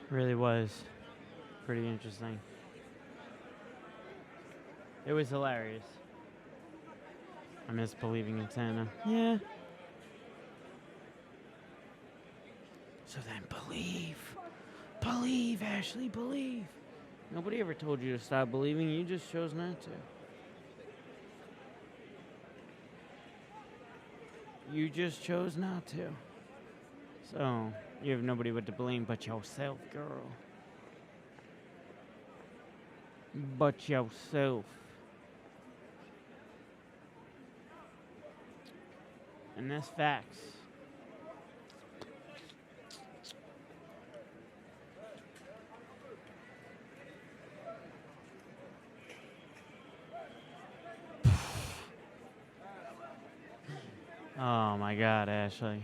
Really was pretty interesting. It was hilarious. I miss believing in Santa. Yeah. So then believe. Believe, Ashley, believe. Nobody ever told you to stop believing. You just chose not to. You just chose not to. So, you have nobody but to blame but yourself, girl. But yourself. And that's facts. Oh my God, Ashley.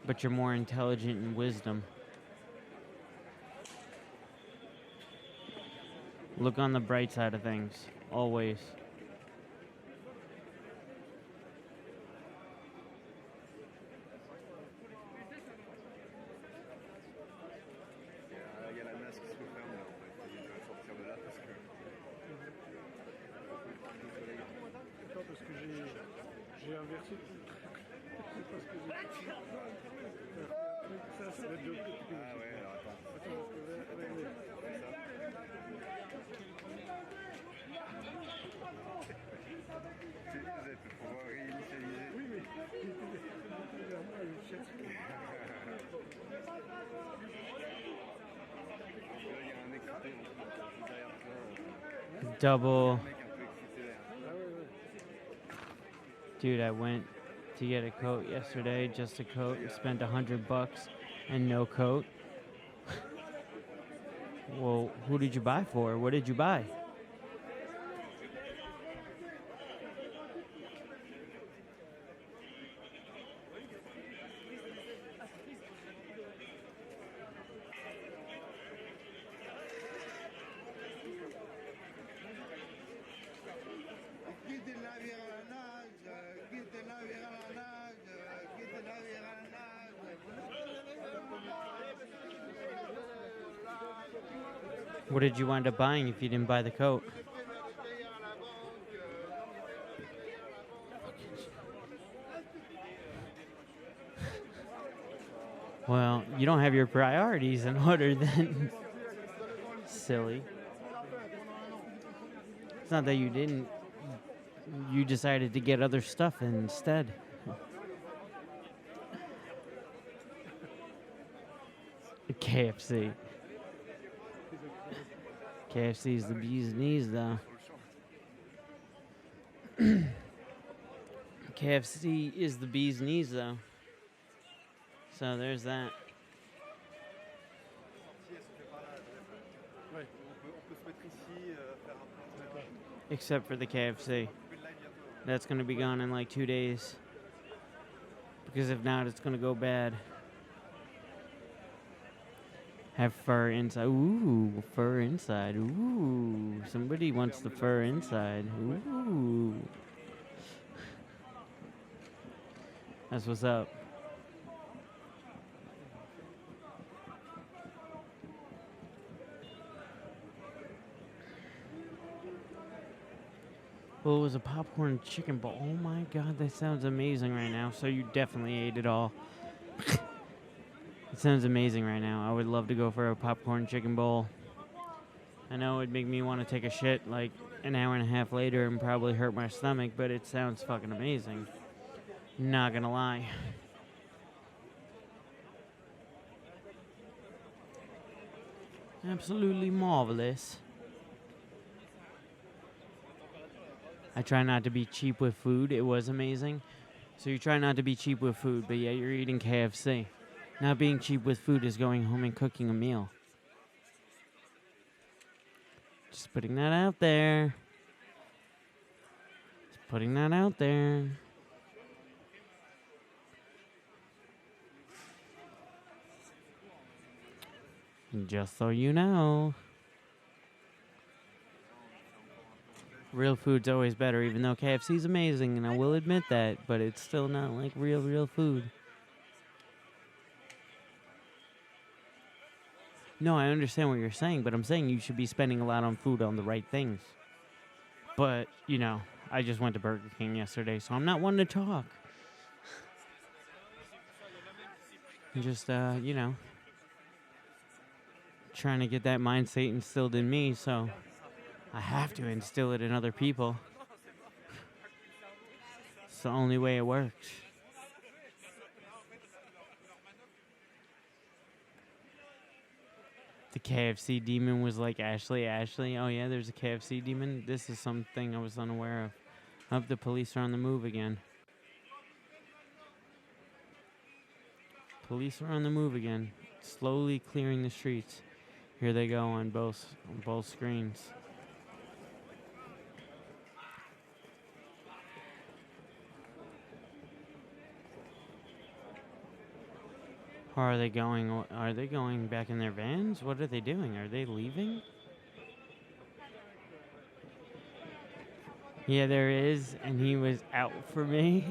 But you're more intelligent in wisdom. Look on the bright side of things, always. Il y a la masse qui se referme là en fait. Il va sortir de là parce que. D'accord, parce que j'ai inversé tout le truc. Parce que j'ai. Ça va être de l'autre côté. Ah ouais, alors attends. Attends, parce que ouais. C'est ça. Vous allez peut-être pouvoir réinitialiser. Oui, mais il était vers moi, il cherche. Double. Dude, I went to get a coat yesterday, just a coat, and spent $100 and no coat. Well, who did you buy for? What did you buy? Quitte le navire à la nage, quitte le navire à la nage, quitte le navire à la nage. What did you wind up buying if you didn't buy the coat? Well, you don't have your priorities in order then. Silly. It's not that you didn't. You decided to get other stuff instead. KFC. KFC is the bee's knees, though. KFC is the bee's knees, though. So there's that. Except for the KFC. That's going to be gone in like 2 days. Because if not, it's going to go bad. Have fur inside. Ooh, fur inside. Ooh, somebody wants the fur inside. Ooh. That's what's up. Well, it was a popcorn chicken bowl. Oh my god, that sounds amazing right now. So you definitely ate it all. It sounds amazing right now. I would love to go for a popcorn chicken bowl. I know it'd make me want to take a shit like an hour and a half later and probably hurt my stomach, but it sounds fucking amazing. Not gonna lie. Absolutely marvelous. I try not to be cheap with food. It was amazing. So you try not to be cheap with food, but yet you're eating KFC. Not being cheap with food is going home and cooking a meal. Just putting that out there. Just putting that out there. Just so you know. Real food's always better, even though KFC's amazing, and I will admit that, but it's still not like real food. No, I understand what you're saying, but I'm saying you should be spending a lot on food on the right things. But, you know, I just went to Burger King yesterday, so I'm not one to talk. I'm just, you know, trying to get that mindset instilled in me, so I have to instill it in other people. It's the only way it works. The KFC demon was like, Ashley, oh yeah, there's a KFC demon? This is something I was unaware of. Oh, the police are on the move again. Police are on the move again, slowly clearing the streets. Here they go on both screens. Or are they going? Are they going back in their vans? What are they doing? Are they leaving? Yeah, there is, and he was out for me.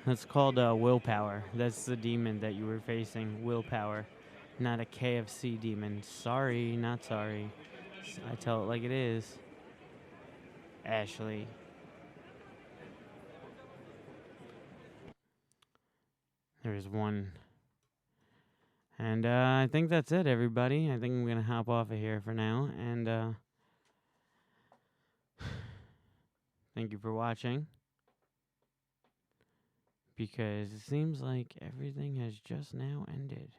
That's called willpower. That's the demon that you were facing. Willpower, not a KFC demon. Sorry, not sorry. I tell it like it is. Ashley. There's one. And I think that's it, everybody. I think I'm going to hop off of here for now. And thank you for watching. Because it seems like everything has just now ended.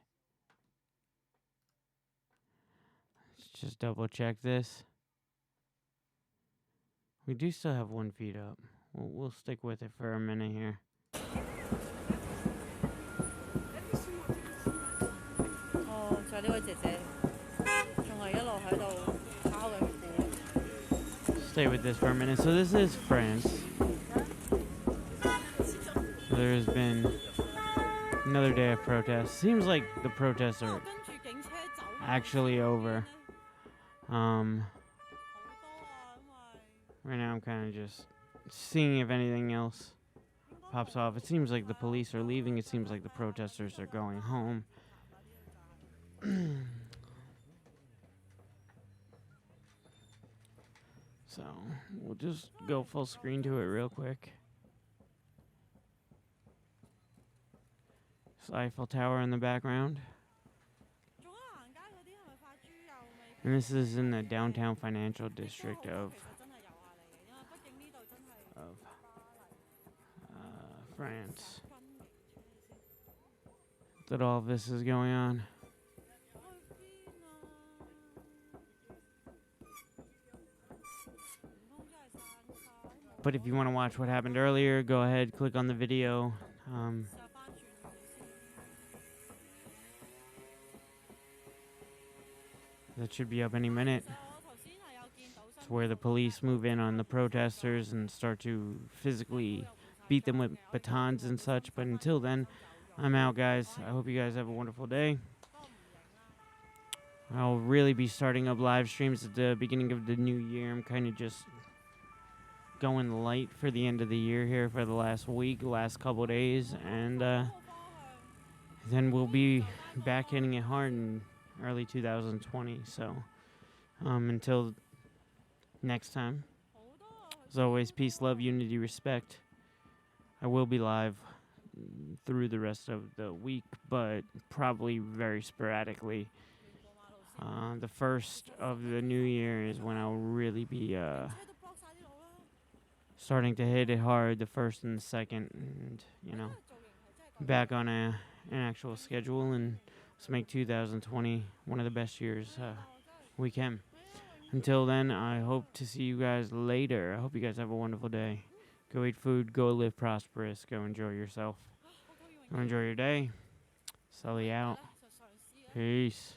Let's just double check this. We do still have one feed up. We'll stick with it for a minute here. Stay with this for a minute. So this is France. There's been another day of protests. Seems like the protests are actually over. Right now I'm kind of just seeing if anything else pops off. It seems like the police are leaving. It seems like the protesters are going home. So we'll just go full screen to it real quick. Eiffel Tower in the background. And this is in the downtown financial district of France that all of this is going on. But if you want to watch what happened earlier, go ahead, click on the video. That should be up any minute. It's where the police move in on the protesters and start to physically beat them with batons and such. But until then, I'm out, guys. I hope you guys have a wonderful day. I'll really be starting up live streams at the beginning of the new year. I'm kind of just going light for the end of the year here for the last week, last couple days. And then we'll be back hitting it hard in early 2020. So until next time, as always, peace, love, unity, respect. I will be live through the rest of the week, but probably very sporadically. The first of the new year is when I'll really be starting to hit it hard, the first and the second, and, you know, back on an actual schedule, and let's make 2020 one of the best years we can. Until then, I hope to see you guys later. I hope you guys have a wonderful day. Go eat food, go live prosperous, go enjoy yourself. Go enjoy your day. Sully out. Peace.